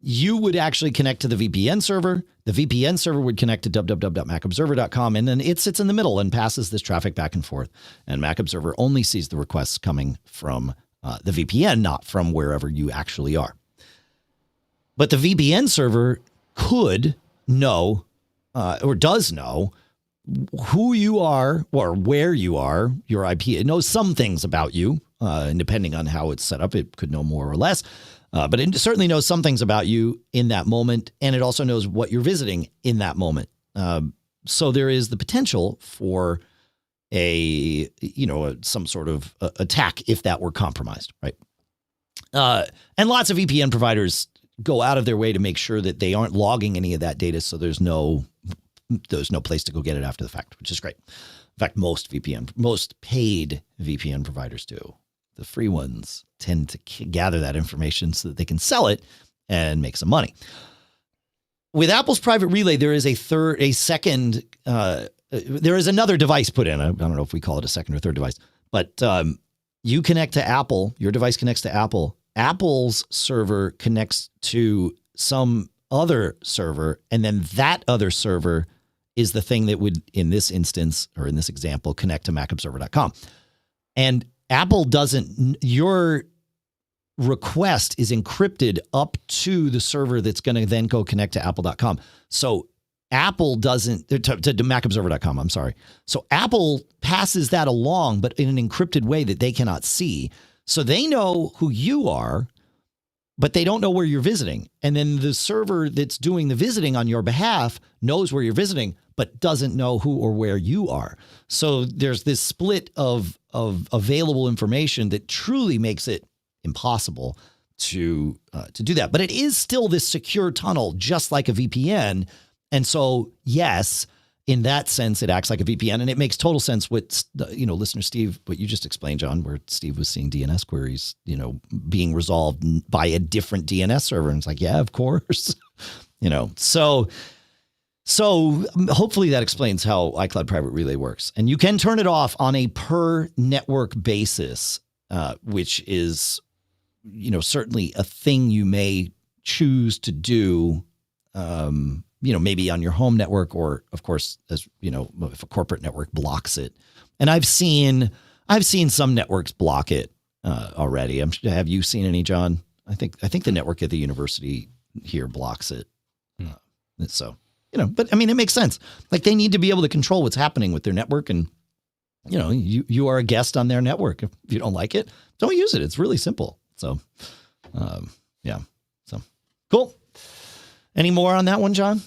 S2: you would actually connect to the VPN server. The VPN server would connect to www.macobserver.com, and then it sits in the middle and passes this traffic back and forth. And MacObserver only sees the requests coming from the VPN, not from wherever you actually are. But the VPN server could know or does know who you are or where you are, your IP. It knows some things about you, and depending on how it's set up, it could know more or less. But it certainly knows some things about you in that moment, and it also knows what you're visiting in that moment. So there is the potential for some sort of attack if that were compromised, right? And lots of VPN providers go out of their way to make sure that they aren't logging any of that data, so there's no place to go get it after the fact, which is great. In fact, most paid VPN providers do. The free ones tend to gather that information so that they can sell it and make some money. With Apple's Private Relay, there is there is another device put in. I don't know if we call it a second or third device, but you connect to Apple. Your device connects to Apple. Apple's server connects to some other server, and then that other server is the thing that would, in this instance, or in this example, connect to macobserver.com. And Apple doesn't, your request is encrypted up to the server that's going to then go connect to apple.com. So Apple doesn't, to macobserver.com, I'm sorry. So Apple passes that along, but in an encrypted way that they cannot see. So they know who you are, but they don't know where you're visiting. And then the server that's doing the visiting on your behalf knows where you're visiting, but doesn't know who or where you are. So there's this split of available information that truly makes it impossible to do that. But it is still this secure tunnel, just like a VPN. And so, yes, in that sense, it acts like a VPN, and it makes total sense what, listener Steve, what you just explained, John, where Steve was seeing DNS queries, being resolved by a different DNS server. And it's like, yeah, of course, So hopefully that explains how iCloud Private Relay works. And you can turn it off on a per network basis, which is, certainly a thing you may choose to do, maybe on your home network, or of course, as if a corporate network blocks it. And I've seen some networks block it already. Have you seen any, John? I think the network at the university here blocks it. So. But I mean, it makes sense. Like, they need to be able to control what's happening with their network. And, you are a guest on their network. If you don't like it, don't use it. It's really simple. So, yeah. So, cool. Any more on that one, John?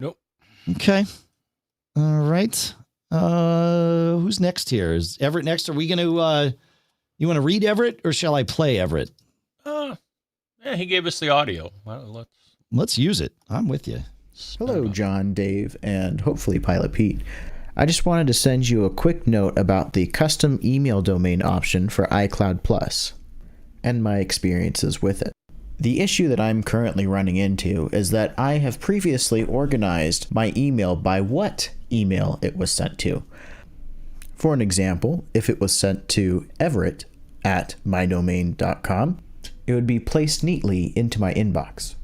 S1: Nope.
S2: Okay. All right. Who's next here? Is Everett next? Are we going to, you want to read Everett, or shall I play Everett?
S1: Yeah, he gave us the audio. Well,
S2: let's use it. I'm with you.
S3: Hello, John, Dave, and hopefully Pilot Pete. I just wanted to send you a quick note about the custom email domain option for iCloud Plus and my experiences with it. The issue that I'm currently running into is that I have previously organized my email by what email it was sent to. For an example, if it was sent to Everett@mydomain.com, it would be placed neatly into my inbox.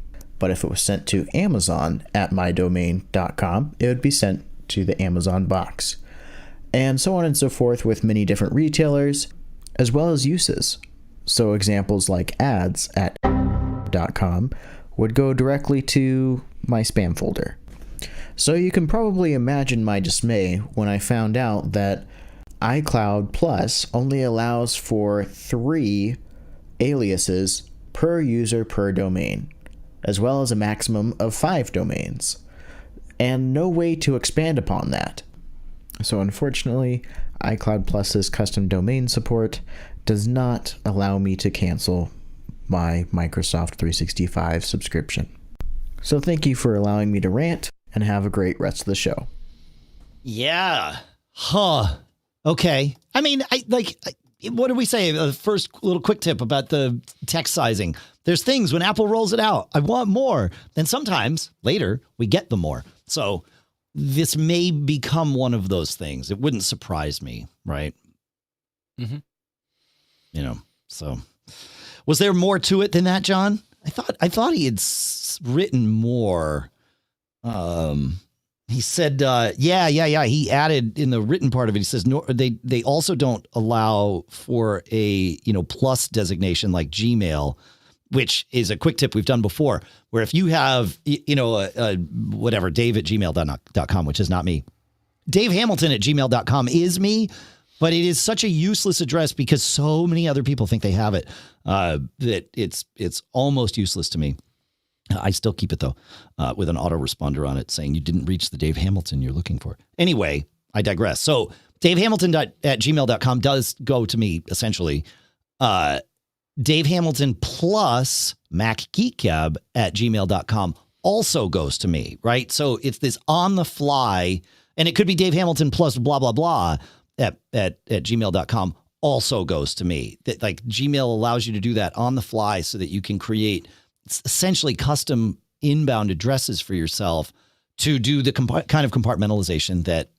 S3: But if it was sent to Amazon at mydomain.com, it would be sent to the Amazon box. And so on and so forth with many different retailers, as well as uses. So examples like ads at .com would go directly to my spam folder. So you can probably imagine my dismay when I found out that iCloud Plus only allows for 3 aliases per user per domain, as well as a maximum of 5 domains, and no way to expand upon that. So unfortunately, iCloud Plus's custom domain support does not allow me to cancel my Microsoft 365 subscription. So thank you for allowing me to rant, and have a great rest of the show.
S2: Yeah. Huh. Okay. I mean, what did we say? The first little quick tip about the text sizing. There's things when Apple rolls it out, I want more. Then sometimes later we get the more. So this may become one of those things. It wouldn't surprise me, right?
S1: Mm-hmm.
S2: You know, so was there more to it than that, John? I thought he had written more. He said, yeah. He added in the written part of it. He says, no, they also don't allow for a, plus designation like Gmail, which is a quick tip we've done before, where if you have, whatever, Dave at gmail.com, which is not me. Dave Hamilton at gmail.com is me, but it is such a useless address because so many other people think they have it, that it's almost useless to me. I still keep it, though, with an autoresponder on it saying you didn't reach the Dave Hamilton you're looking for. Anyway, I digress. So davehamilton@gmail.com does go to me, essentially. Dave Hamilton plus Mac Geek Gab at gmail.com also goes to me, right? So it's this on the fly, and it could be Dave Hamilton plus blah, blah, blah at gmail.com also goes to me. That, like, Gmail allows you to do that on the fly so that you can create essentially custom inbound addresses for yourself to do the kind of compartmentalization that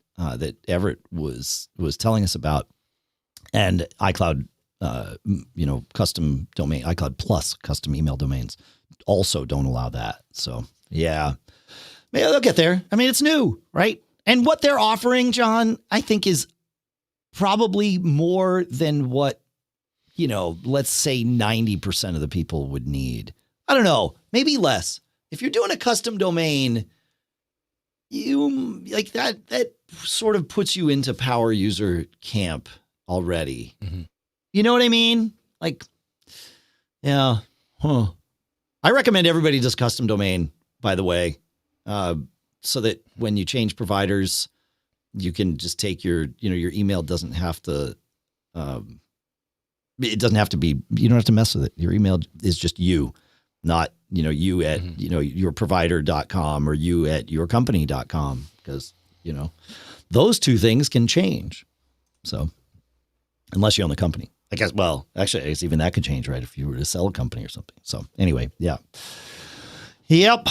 S2: Everett was telling us about. And iCloud, custom domain, iCloud Plus custom email domains also don't allow that. So yeah, maybe they'll get there. I mean, it's new, right? And what they're offering, John, I think is probably more than what, let's say 90% of the people would need. I don't know, maybe less. If you're doing a custom domain, you like that sort of puts you into power user camp already.
S1: Mm-hmm.
S2: You know what I mean? Like, yeah. Huh. I recommend everybody does custom domain, by the way, so that when you change providers, you can just take your email doesn't have to, it doesn't have to be, you don't have to mess with it. Your email is just you. Not, you at, yourprovider.com or you at yourcompany.com, because, those two things can change. So unless you own the company, I guess, well, actually, I guess even that could change, right? If you were to sell a company or something. So anyway, yeah. Yep.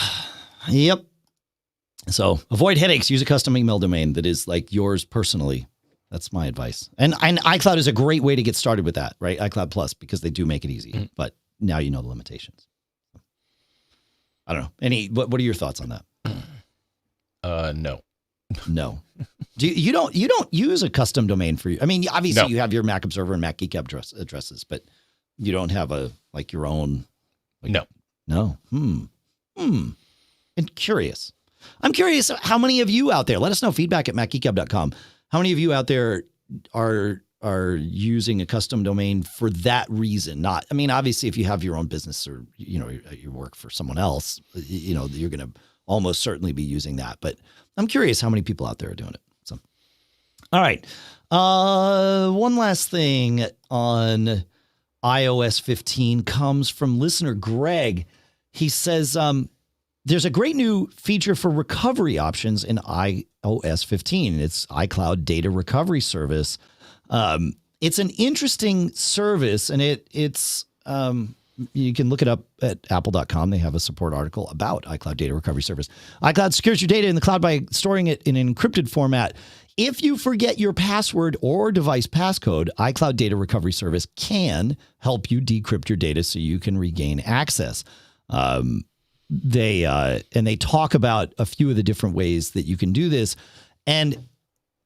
S2: So avoid headaches. Use a custom email domain that is like yours personally. That's my advice. And iCloud is a great way to get started with that, right? iCloud Plus, because they do make it easy, but now you know the limitations. I don't know. What are your thoughts on that? No. You don't use a custom domain for you. I mean, obviously you have your Mac Observer and Mac Geek Gab addresses, but you don't have your own. No. I'm curious how many of you out there, let us know, feedback at macgeekgab.com. How many of you out there are using a custom domain for that reason? Not, I mean, obviously if you have your own business or, you work for someone else, you're going to almost certainly be using that, but I'm curious how many people out there are doing it. So, all right. One last thing on iOS 15 comes from listener Greg. He says, there's a great new feature for recovery options in iOS 15. It's iCloud Data Recovery Service. It's an interesting service, and it's you can look it up at apple.com. They have a support article about iCloud Data Recovery Service. iCloud secures your data in the cloud by storing it in an encrypted format. If you forget your password or device passcode, iCloud Data Recovery Service can help you decrypt your data so you can regain access. they talk about a few of the different ways that you can do this. And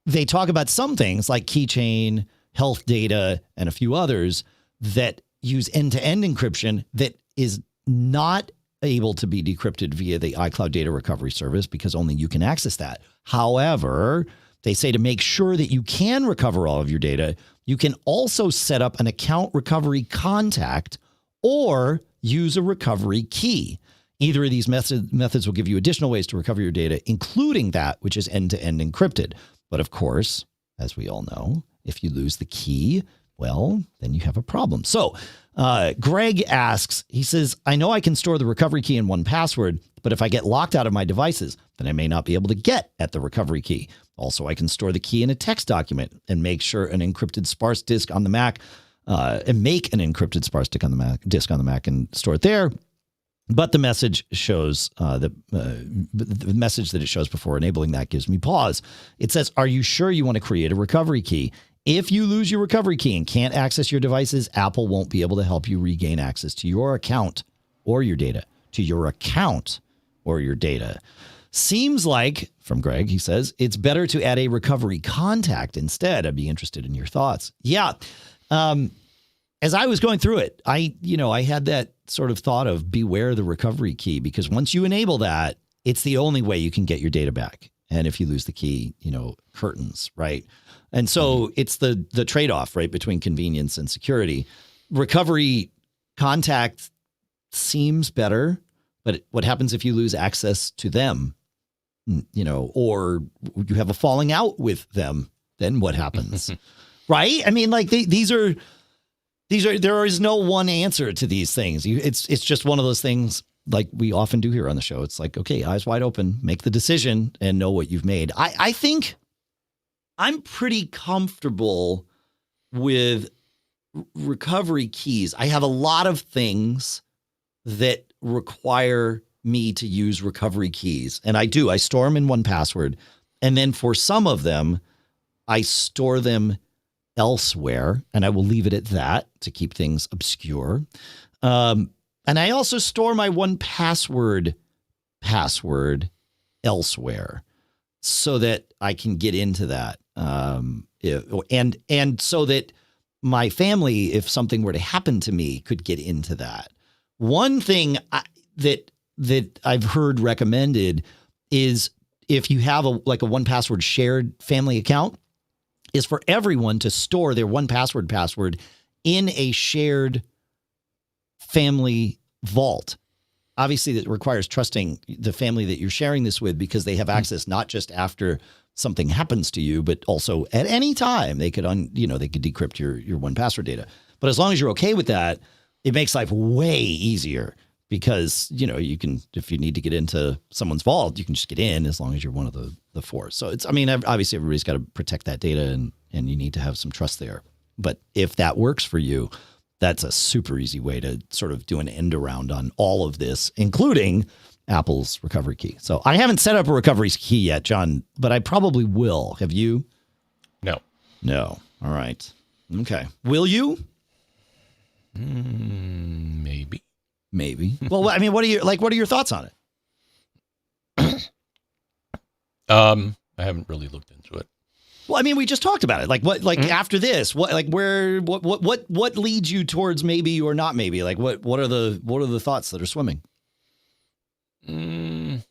S2: they talk about some things like keychain, health data, and a few others that use end-to-end encryption that is not able to be decrypted via the iCloud data recovery service because only you can access that. However, they say to make sure that you can recover all of your data, you can also set up an account recovery contact or use a recovery key. Either of these methods will give you additional ways to recover your data, including that which is end-to-end encrypted. But of course, as we all know, if you lose the key, well, then you have a problem. So Greg asks, he says, I know I can store the recovery key in 1Password, but if I get locked out of my devices, then I may not be able to get at the recovery key. Also, I can store the key in a text document and make sure an encrypted sparse disk on the Mac and make an encrypted sparse disk on the Mac and store it there. But the message shows the message that it shows before enabling that gives me pause. It says, are you sure you want to create a recovery key? If you lose your recovery key and can't access your devices, Apple won't be able to help you regain access to your account or your data. To your account or your data. Seems like, from Greg, he says, it's better to add a recovery contact instead. I'd be interested in your thoughts. Yeah. As I was going through it, I had that sort of thought of beware the recovery key, because once you enable that, it's the only way you can get your data back. And if you lose the key, curtains, right? And so it's the trade-off, right, between convenience and security. Recovery contact seems better, but what happens if you lose access to them, or you have a falling out with them? Then what happens, right? I mean, like there is no one answer to these things. It's just one of those things like we often do here on the show. It's like, okay, eyes wide open, make the decision and know what you've made. I think I'm pretty comfortable with recovery keys. I have a lot of things that require me to use recovery keys. And I do. I store them in 1Password. And then for some of them, I store them elsewhere, and I will leave it at that to keep things obscure. And I also store my 1Password password elsewhere so that I can get into that. And so that my family, if something were to happen to me, could get into that. One thing that I've heard recommended is if you have a 1Password shared family account, is for everyone to store their 1Password password in a shared family vault. Obviously, that requires trusting the family that you're sharing this with, because they have access not just after something happens to you, but also at any time they could they could decrypt your 1Password data. But as long as you're okay with that, it makes life way easier, because you can, if you need to get into someone's vault, you can just get in as long as you're one of the four. So obviously everybody's got to protect that data, and you need to have some trust there. But if that works for you, that's a super easy way to sort of do an end around on all of this, including Apple's recovery key. So I haven't set up a recovery key yet, John, but I probably will. Have you?
S1: No.
S2: All right. Okay. Will you?
S1: Maybe.
S2: Well, I mean, what are your thoughts on it?
S1: I haven't really looked into it.
S2: Well, I mean, we just talked about it. After this, what leads you towards maybe or not maybe? Like, what are the thoughts that are swimming?
S1: Not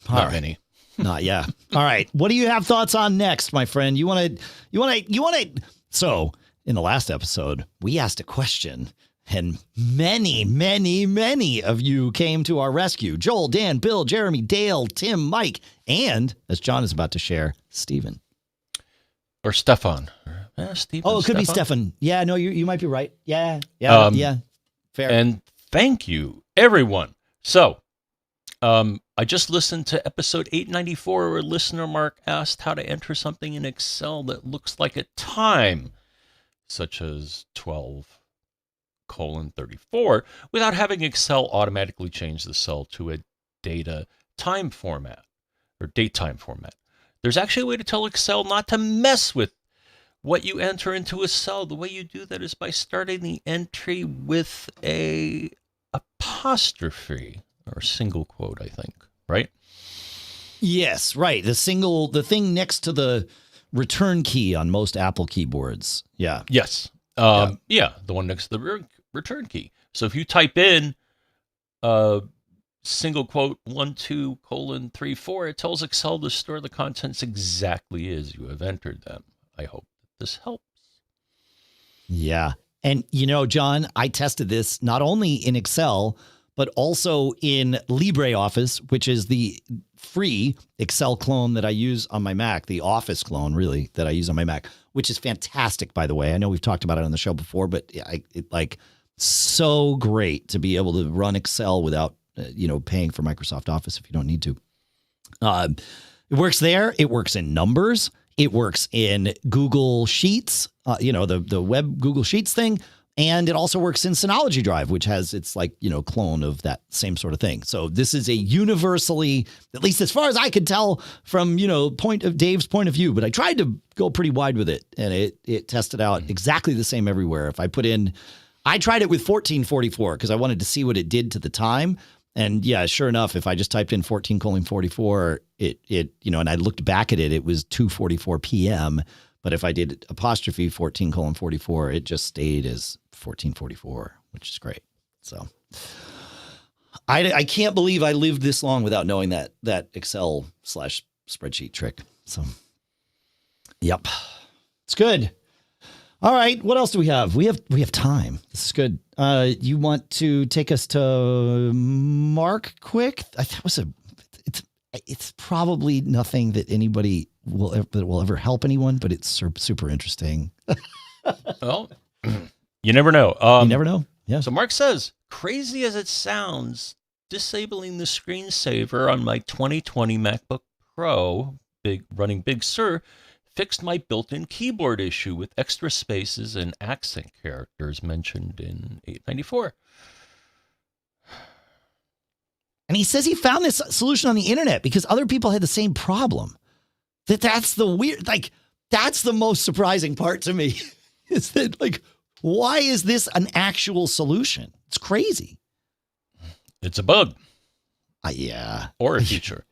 S1: many.
S2: Not, yeah. All right. What do you have thoughts on next, my friend? You want to. So in the last episode, we asked a question, and many, many, many of you came to our rescue. Joel, Dan, Bill, Jeremy, Dale, Tim, Mike, and, as John is about to share, Stephen.
S1: Or Stefan. Stephen.
S2: Oh, it could be Stefan. Yeah, no, you might be right. Yeah. Fair.
S1: And thank you, everyone. So, I just listened to episode 894 where listener Mark asked how to enter something in Excel that looks like a time, such as 12:34, without having Excel automatically change the cell to a date time format. There's actually a way to tell Excel not to mess with what you enter into a cell, the way you do that is by starting the entry with a apostrophe or single quote, I think, right?
S2: Yes, right. The thing next to the return key on most Apple keyboards. Yeah.
S1: Yes. Yeah, the one next to the return key. So if you type in single quote 12:34, it tells Excel to store the contents exactly as you have entered them. I hope this helps.
S2: Yeah. And, John, I tested this not only in Excel, but also in LibreOffice, which is the free Excel clone that I use on my Mac, the Office clone, really, that I use on my Mac, which is fantastic, by the way. I know we've talked about it on the show before, but so great to be able to run Excel without, paying for Microsoft Office if you don't need to. It works there. It works in Numbers. It works in Google Sheets, the web Google Sheets thing. And it also works in Synology Drive, which has its clone of that same sort of thing. So this is a universally, at least as far as I could tell from, Dave's point of view, but I tried to go pretty wide with it, and it tested out exactly the same everywhere. If I I tried it with 1444 because I wanted to see what it did to the time. And yeah, sure enough, if I just typed in 14:44, and I looked back at it, it was 2:44 p.m. But if I did apostrophe 14:44, it just stayed as 14:44, which is great. So I can't believe I lived this long without knowing that Excel/spreadsheet trick. So, yep, it's good. All right, what else do we have? We have time. This is good. You want to take us to Mark quick? It's probably nothing that anybody will ever help anyone, but it's super interesting.
S1: Well, you never know.
S2: You never know. Yeah.
S1: So Mark says, crazy as it sounds, disabling the screensaver on my 2020 MacBook Pro, running Big Sur, fixed my built-in keyboard issue with extra spaces and accent characters mentioned in 894.
S2: And he says he found this solution on the internet because other people had the same problem. That's the most surprising part to me. Is that why is this an actual solution? It's crazy.
S1: It's a bug.
S2: Yeah.
S1: Or a feature.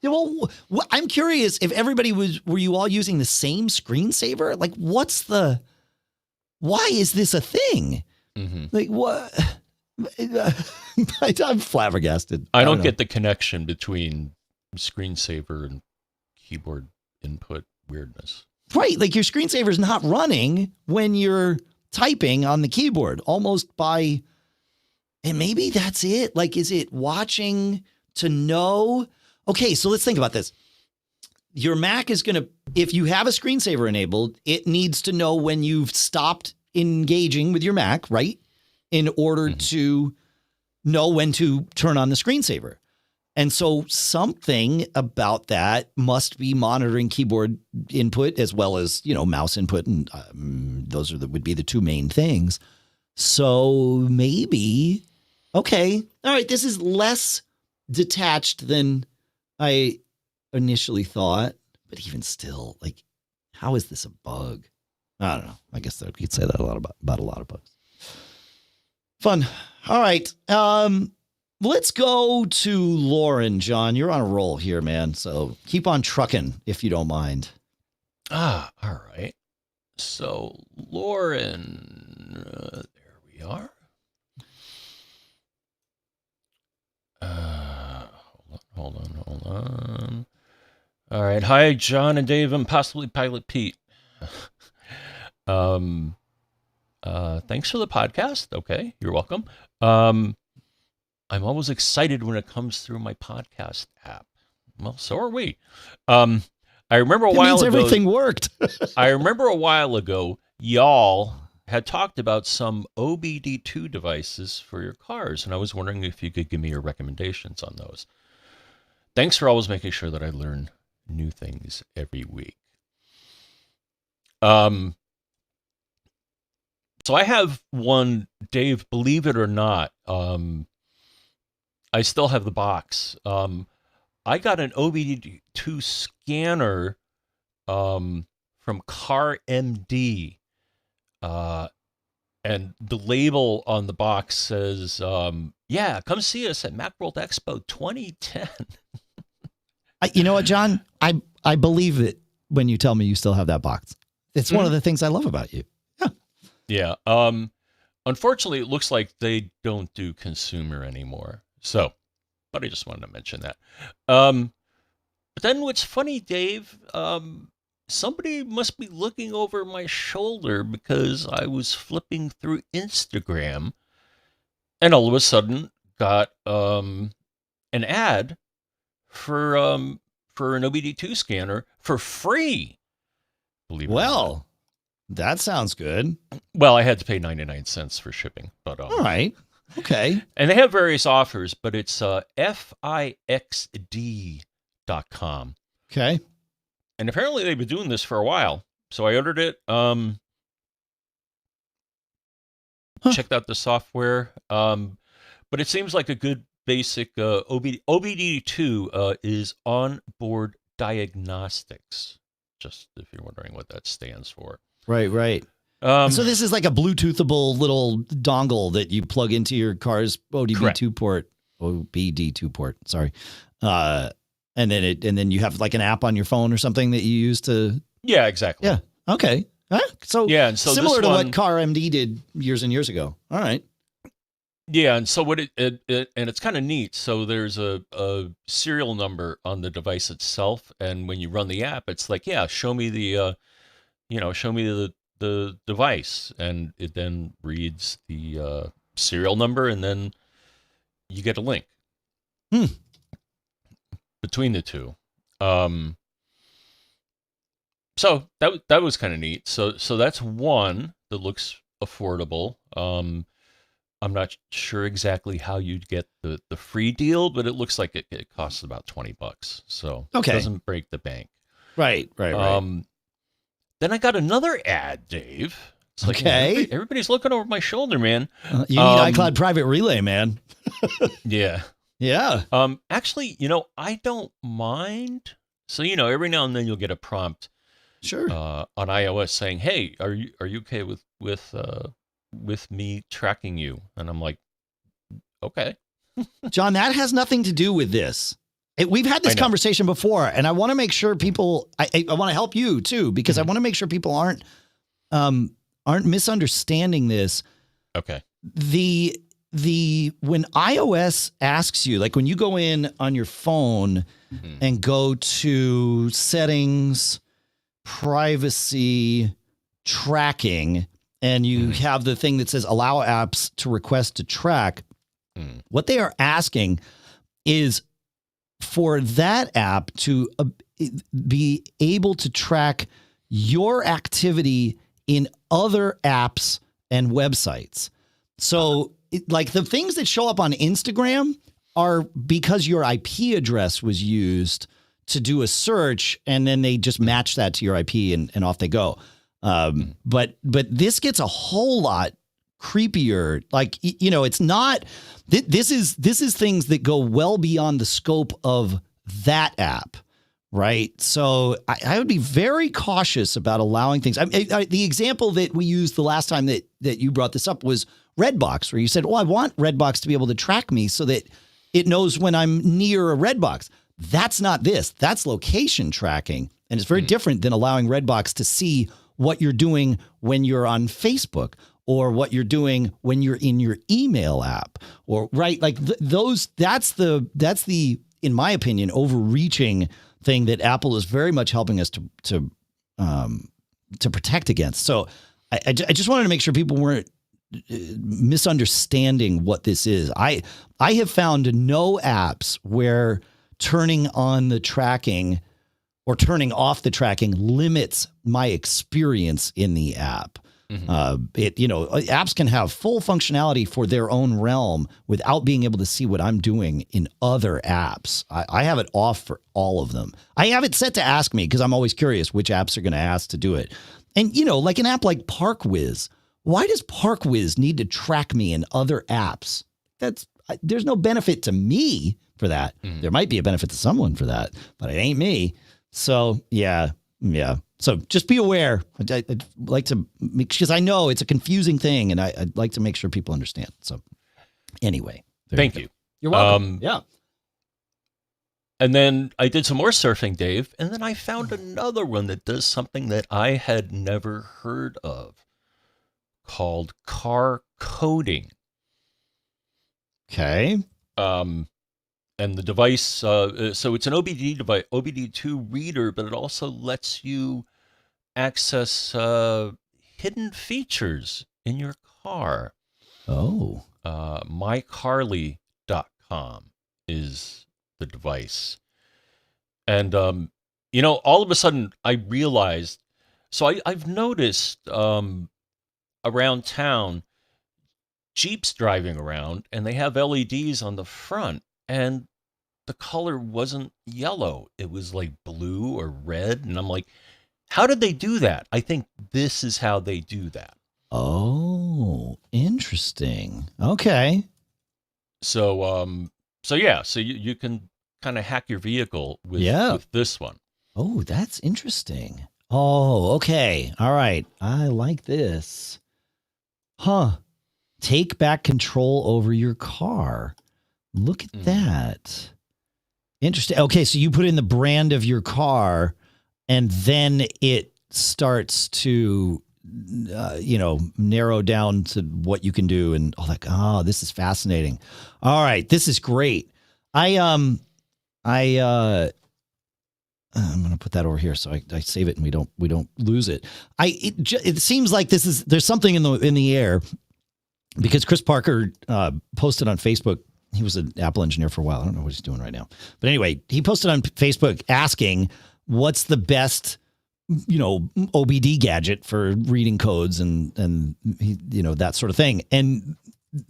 S2: Yeah, well, I'm curious if everybody were you all using the same screensaver? Why is this a thing? Mm-hmm. What? I'm flabbergasted.
S1: I don't get the connection between screensaver and keyboard input weirdness.
S2: Right. Your screensaver is not running when you're typing on the keyboard and maybe that's it. Is it watching to know? Okay, so let's think about this. Your Mac is if you have a screensaver enabled, it needs to know when you've stopped engaging with your Mac, right? In order to know when to turn on the screensaver. And so something about that must be monitoring keyboard input as well as, mouse input. And those would be the two main things. So maybe, okay, all right, this is less detached than I initially thought. But even still, how is this a bug? I don't know. I guess you'd say that about a lot of bugs. Fun. All right. Let's go to Lauren, John. You're on a roll here, man. So keep on trucking if you don't mind.
S1: All right. So Lauren, there we are. Hold on. All right. Hi, John and Dave, and possibly Pilot Pete. Thanks for the podcast. Okay, you're welcome. I'm always excited when it comes through my podcast app. Well, so are we. I remember a while ago.
S2: Everything worked.
S1: I remember a while ago, y'all had talked about some OBD-II devices for your cars, and I was wondering if you could give me your recommendations on those. Thanks for always making sure that I learn new things every week. So I have one, Dave, believe it or not, I still have the box. I got an OBD-II scanner from CarMD. And the label on the box says, yeah, come see us at Macworld Expo 2010.
S2: You know what, John? I believe it when you tell me you still have that box. It's one of the things I love about you.
S1: Yeah. Unfortunately, it looks like they don't do consumer anymore. So, but I just wanted to mention that. But then what's funny, Dave, somebody must be looking over my shoulder because I was flipping through Instagram and all of a sudden got an ad for an OBD-II scanner for free. Believe it or not.
S2: Well, that sounds good.
S1: Well, I had to pay 99 cents for shipping, but
S2: all right. Okay.
S1: And they have various offers, but it's fixd.com.
S2: Okay.
S1: And apparently they've been doing this for a while. So I ordered it. Checked out the software. But it seems like a good basic OBD-II is onboard diagnostics. Just if you're wondering what that stands for.
S2: Right. So this is like a Bluetoothable little dongle that you plug into your car's OBD-II port. Sorry. And then you have like an app on your phone or something that you use to.
S1: Yeah, exactly.
S2: Yeah. Okay. So
S1: yeah, and so
S2: similar to what CarMD did years and years ago. All right.
S1: Yeah, and so what and it's kind of neat. So there's a serial number on the device itself, and when you run the app, it's like, yeah, show me the device, and it then reads the serial number, and then you get a link between the two. So that was kind of neat. So that's one that looks affordable. I'm not sure exactly how you'd get the free deal, but it looks like it costs about $20. So
S2: okay.
S1: It doesn't break the bank.
S2: Right.
S1: Then I got another ad, Dave. It's like,
S2: okay.
S1: Everybody's looking over my shoulder, man.
S2: You need iCloud Private Relay, man.
S1: Yeah.
S2: Yeah.
S1: Actually, I don't mind. So, every now and then you'll get a prompt.
S2: Sure.
S1: On iOS saying, "Hey, are you okay with me tracking you?" And I'm like, "Okay."
S2: John, that has nothing to do with this. We've had this conversation before, and I want to make sure people. I want to help you too, because I want to make sure people aren't misunderstanding this.
S1: Okay.
S2: When iOS asks you, like when you go in on your phone and go to settings, privacy, tracking, and you have the thing that says allow apps to request to track, what they are asking is for that app to be able to track your activity in other apps and websites. So like the things that show up on Instagram are because your IP address was used to do a search, and then they just match that to your IP and off they go. But this gets a whole lot creepier. Like, it's not, this is things that go well beyond the scope of that app. Right. So I would be very cautious about allowing things. The example that we used the last time that you brought this up was Redbox, where you said, I want Redbox to be able to track me so that it knows when I'm near a Redbox. That's not this. That's location tracking. And it's very different than allowing Redbox to see what you're doing when you're on Facebook or what you're doing when you're in your email app or right. Like that's the, in my opinion, overreaching thing that Apple is very much helping us to protect against. So I just wanted to make sure people weren't misunderstanding what this is. I have found no apps where turning on the tracking or turning off the tracking limits my experience in the app. Apps can have full functionality for their own realm without being able to see what I'm doing in other apps. I have it off for all of them. I have it set to ask me because I'm always curious which apps are going to ask to do it. And, like an app like ParkWiz, why does ParkWiz need to track me in other apps? There's no benefit to me for that. There might be a benefit to someone for that, but it ain't me. So, yeah. Yeah. So just be aware. I'd like to make, because I know it's a confusing thing, and I'd like to make sure people understand. So anyway,
S1: thank you.
S2: You're welcome. Yeah.
S1: And then I did some more surfing, Dave, and then I found another one that does something that I had never heard of, called car coding.
S2: Okay.
S1: And the device, so it's an OBD device, OBD-II reader, but it also lets you access hidden features in your car.
S2: Oh.
S1: mycarly.com is the device. And, all of a sudden I realized, so I've noticed around town, Jeeps driving around, and they have LEDs on the front, and the color wasn't yellow. It was like blue or red. And I'm like, how did they do that? I think this is how they do that.
S2: Oh, interesting. Okay.
S1: So you can kind of hack your vehicle with this one.
S2: Oh, that's interesting. Oh, okay. All right. I like this. Huh. Take back control over your car. Look at that. Interesting. Okay, so you put in the brand of your car, and then it starts to, narrow down to what you can do, and this is fascinating. All right, this is great. I'm going to put that over here so I save it and we don't lose it. It seems like there's something in the air, because Chris Parker posted on Facebook. He was an Apple engineer for a while. I don't know what he's doing right now. But anyway, he posted on Facebook asking what's the best, OBD gadget for reading codes and that sort of thing. And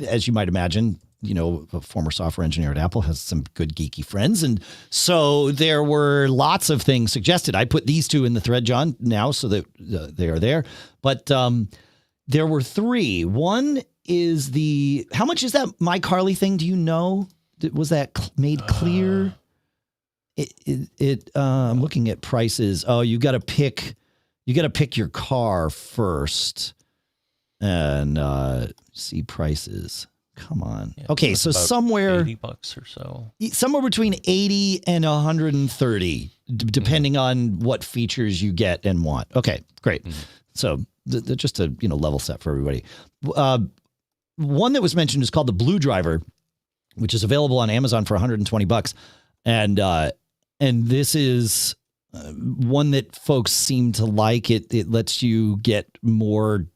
S2: as you might imagine, a former software engineer at Apple has some good geeky friends. And so there were lots of things suggested. I put these two in the thread, John, now so that they are there. But there were three. One is how much is that myCarly thing? Do you know? Was that made clear? I'm looking at prices. Oh, you got to pick your car first and see prices. Come on.
S1: Yeah,
S2: okay. So somewhere
S1: $80 or so,
S2: somewhere between 80 and 130, depending on what features you get and want. Okay, great. Mm-hmm. So just a level set for everybody. One that was mentioned is called the Blue Driver, which is available on Amazon for $120. And this is one that folks seem to like. It lets you get more,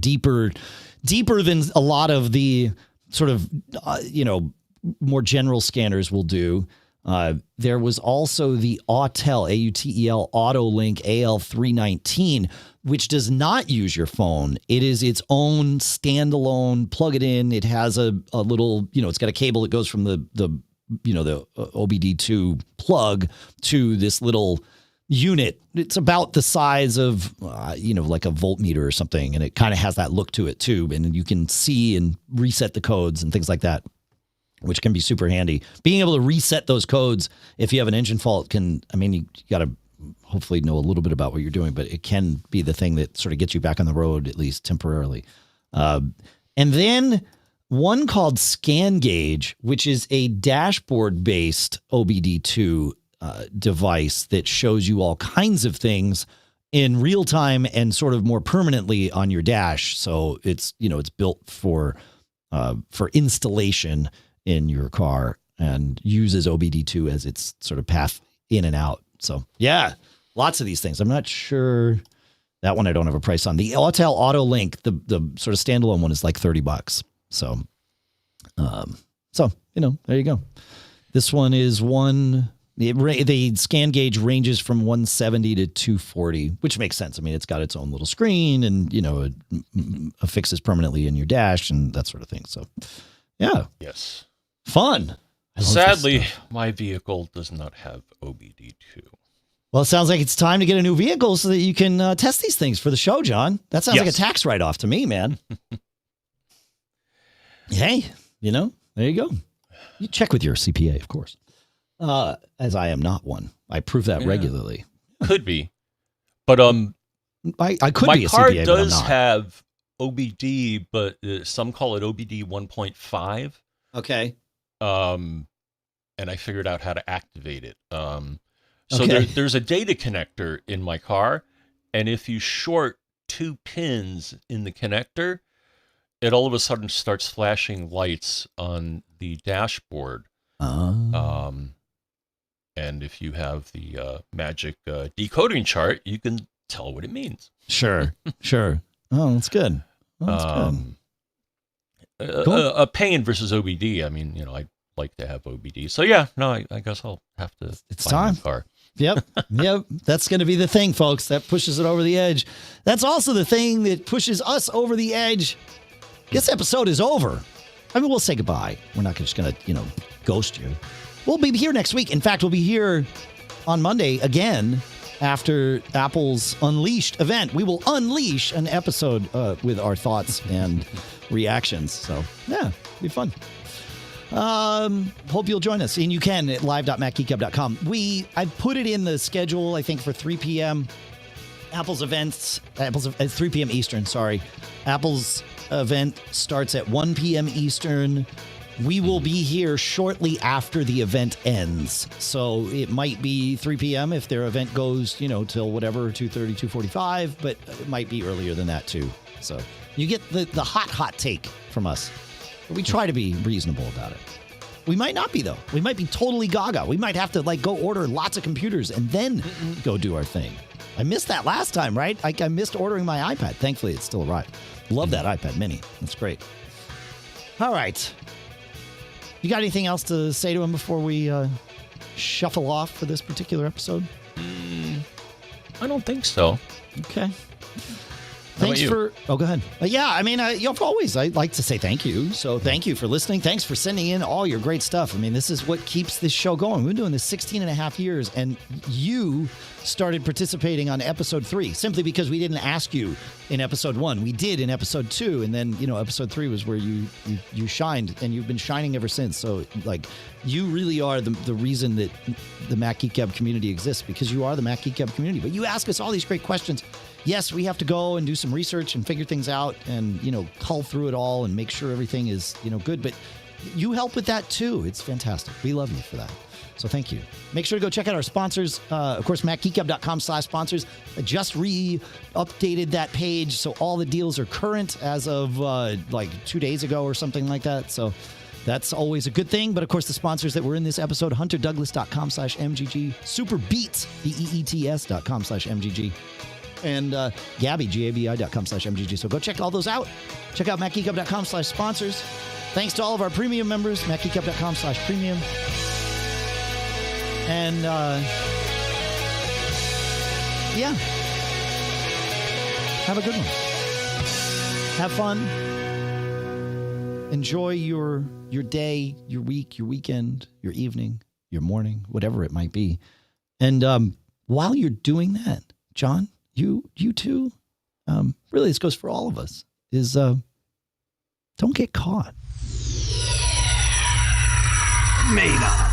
S2: deeper than a lot of the sort of, more general scanners will do. There was also the Autel, AUTEL AutoLink AL319, which does not use your phone. It is its own standalone, plug it in. It has a little, it's got a cable that goes from the OBD-II plug to this little unit. It's about the size of, like a voltmeter or something. And it kind of has that look to it too. And you can see and reset the codes and things like that, which can be super handy. Being able to reset those codes if you have an engine fault you got to hopefully know a little bit about what you're doing, but it can be the thing that sort of gets you back on the road, at least temporarily. And then one called ScanGauge, which is a dashboard-based OBD-II device that shows you all kinds of things in real time and sort of more permanently on your dash. So it's built for installation in your car and uses OBD-II as its sort of path in and out. So yeah, lots of these things. I'm not sure that one I don't have a price on. The Autel AutoLink, the sort of standalone one, is like $30. So, there you go. This one is the ScanGauge ranges from 170 to 240, which makes sense. I mean, it's got its own little screen and, it affixes permanently in your dash and that sort of thing. So yeah.
S1: Yes.
S2: Fun.
S1: Sadly, my vehicle does not have OBD-II.
S2: Well, it sounds like it's time to get a new vehicle so that you can test these things for the show, John. That sounds like a tax write-off to me, man. Hey, there you go. You check with your CPA, of course. As I am not one. I prove that regularly.
S1: Could be. But
S2: I could
S1: my
S2: be a
S1: car
S2: CPA, but I'm
S1: does
S2: not.
S1: have OBD, but some call it OBD 1.5.
S2: Okay.
S1: And I figured out how to activate it. So
S2: Okay.
S1: there's a data connector in my car, and if you short 2 pins in the connector, it all of a sudden starts flashing lights on the dashboard. And if you have the magic decoding chart, you can tell what it means.
S2: Sure. Oh, that's good. That's good. Cool.
S1: A pain versus OBD. I mean, I'd like to have OBD. So yeah, no, I guess I'll have to.
S2: It's
S1: buy
S2: time.
S1: a new car.
S2: Yep. That's going to be the thing, folks. That pushes it over the edge. That's also the thing that pushes us over the edge. This episode is over. I mean, we'll say goodbye. We're not just going to, ghost you. We'll be here next week. In fact, we'll be here on Monday again after Apple's Unleashed event. We will unleash an episode with our thoughts and reactions. So, yeah, it'll be fun. Hope you'll join us, and you can at live.macgeekgab.com. I put it in the schedule, I think, for 3 p.m. Apple's events, 3 p.m. Eastern, sorry. Apple's event starts at 1 p.m. Eastern. We will be here shortly after the event ends. So it might be 3 p.m. if their event goes, till whatever, 2:30, 2:45, but it might be earlier than that too. So you get the hot take from us. We try to be reasonable about it. We might not be, though. We might be totally gaga. We might have to go order lots of computers and then go do our thing. I missed that last time, right? I missed ordering my iPad. Thankfully, it's still arrived. Love that iPad mini. That's great. All right. You got anything else to say to him before we shuffle off for this particular episode?
S1: I don't think so.
S2: Okay. Thanks for... Oh, go ahead. Yeah, I mean, always, I like to say thank you. So thank you for listening. Thanks for sending in all your great stuff. I mean, this is what keeps this show going. We've been doing this 16 and a half years, and you started participating on episode 3 simply because we didn't ask you in episode 1. We did in episode 2, and then, episode 3 was where you shined, and you've been shining ever since. So, you really are the reason that the Mac Geek Gab community exists, because you are the Mac Geek Gab community. But you ask us all these great questions. Yes, we have to go and do some research and figure things out and, cull through it all and make sure everything is, good. But you help with that, too. It's fantastic. We love you for that. So thank you. Make sure to go check out our sponsors. Of course, MacGeekGab.com/sponsors. I just updated that page, so all the deals are current as of 2 days ago or something like that. So that's always a good thing. But, of course, the sponsors that were in this episode, HunterDouglas.com/MGG, SuperBeets, BEETS.com/MGG. And Gabi, GABI.com/MGG. So go check all those out. Check out MacGeekGab.com/sponsors. Thanks to all of our premium members, MacGeekGab.com/premium. And, yeah. Have a good one. Have fun. Enjoy your day, your week, your weekend, your evening, your morning, whatever it might be. And while you're doing that, John, you too, really this goes for all of us, is don't get caught.
S4: Made up.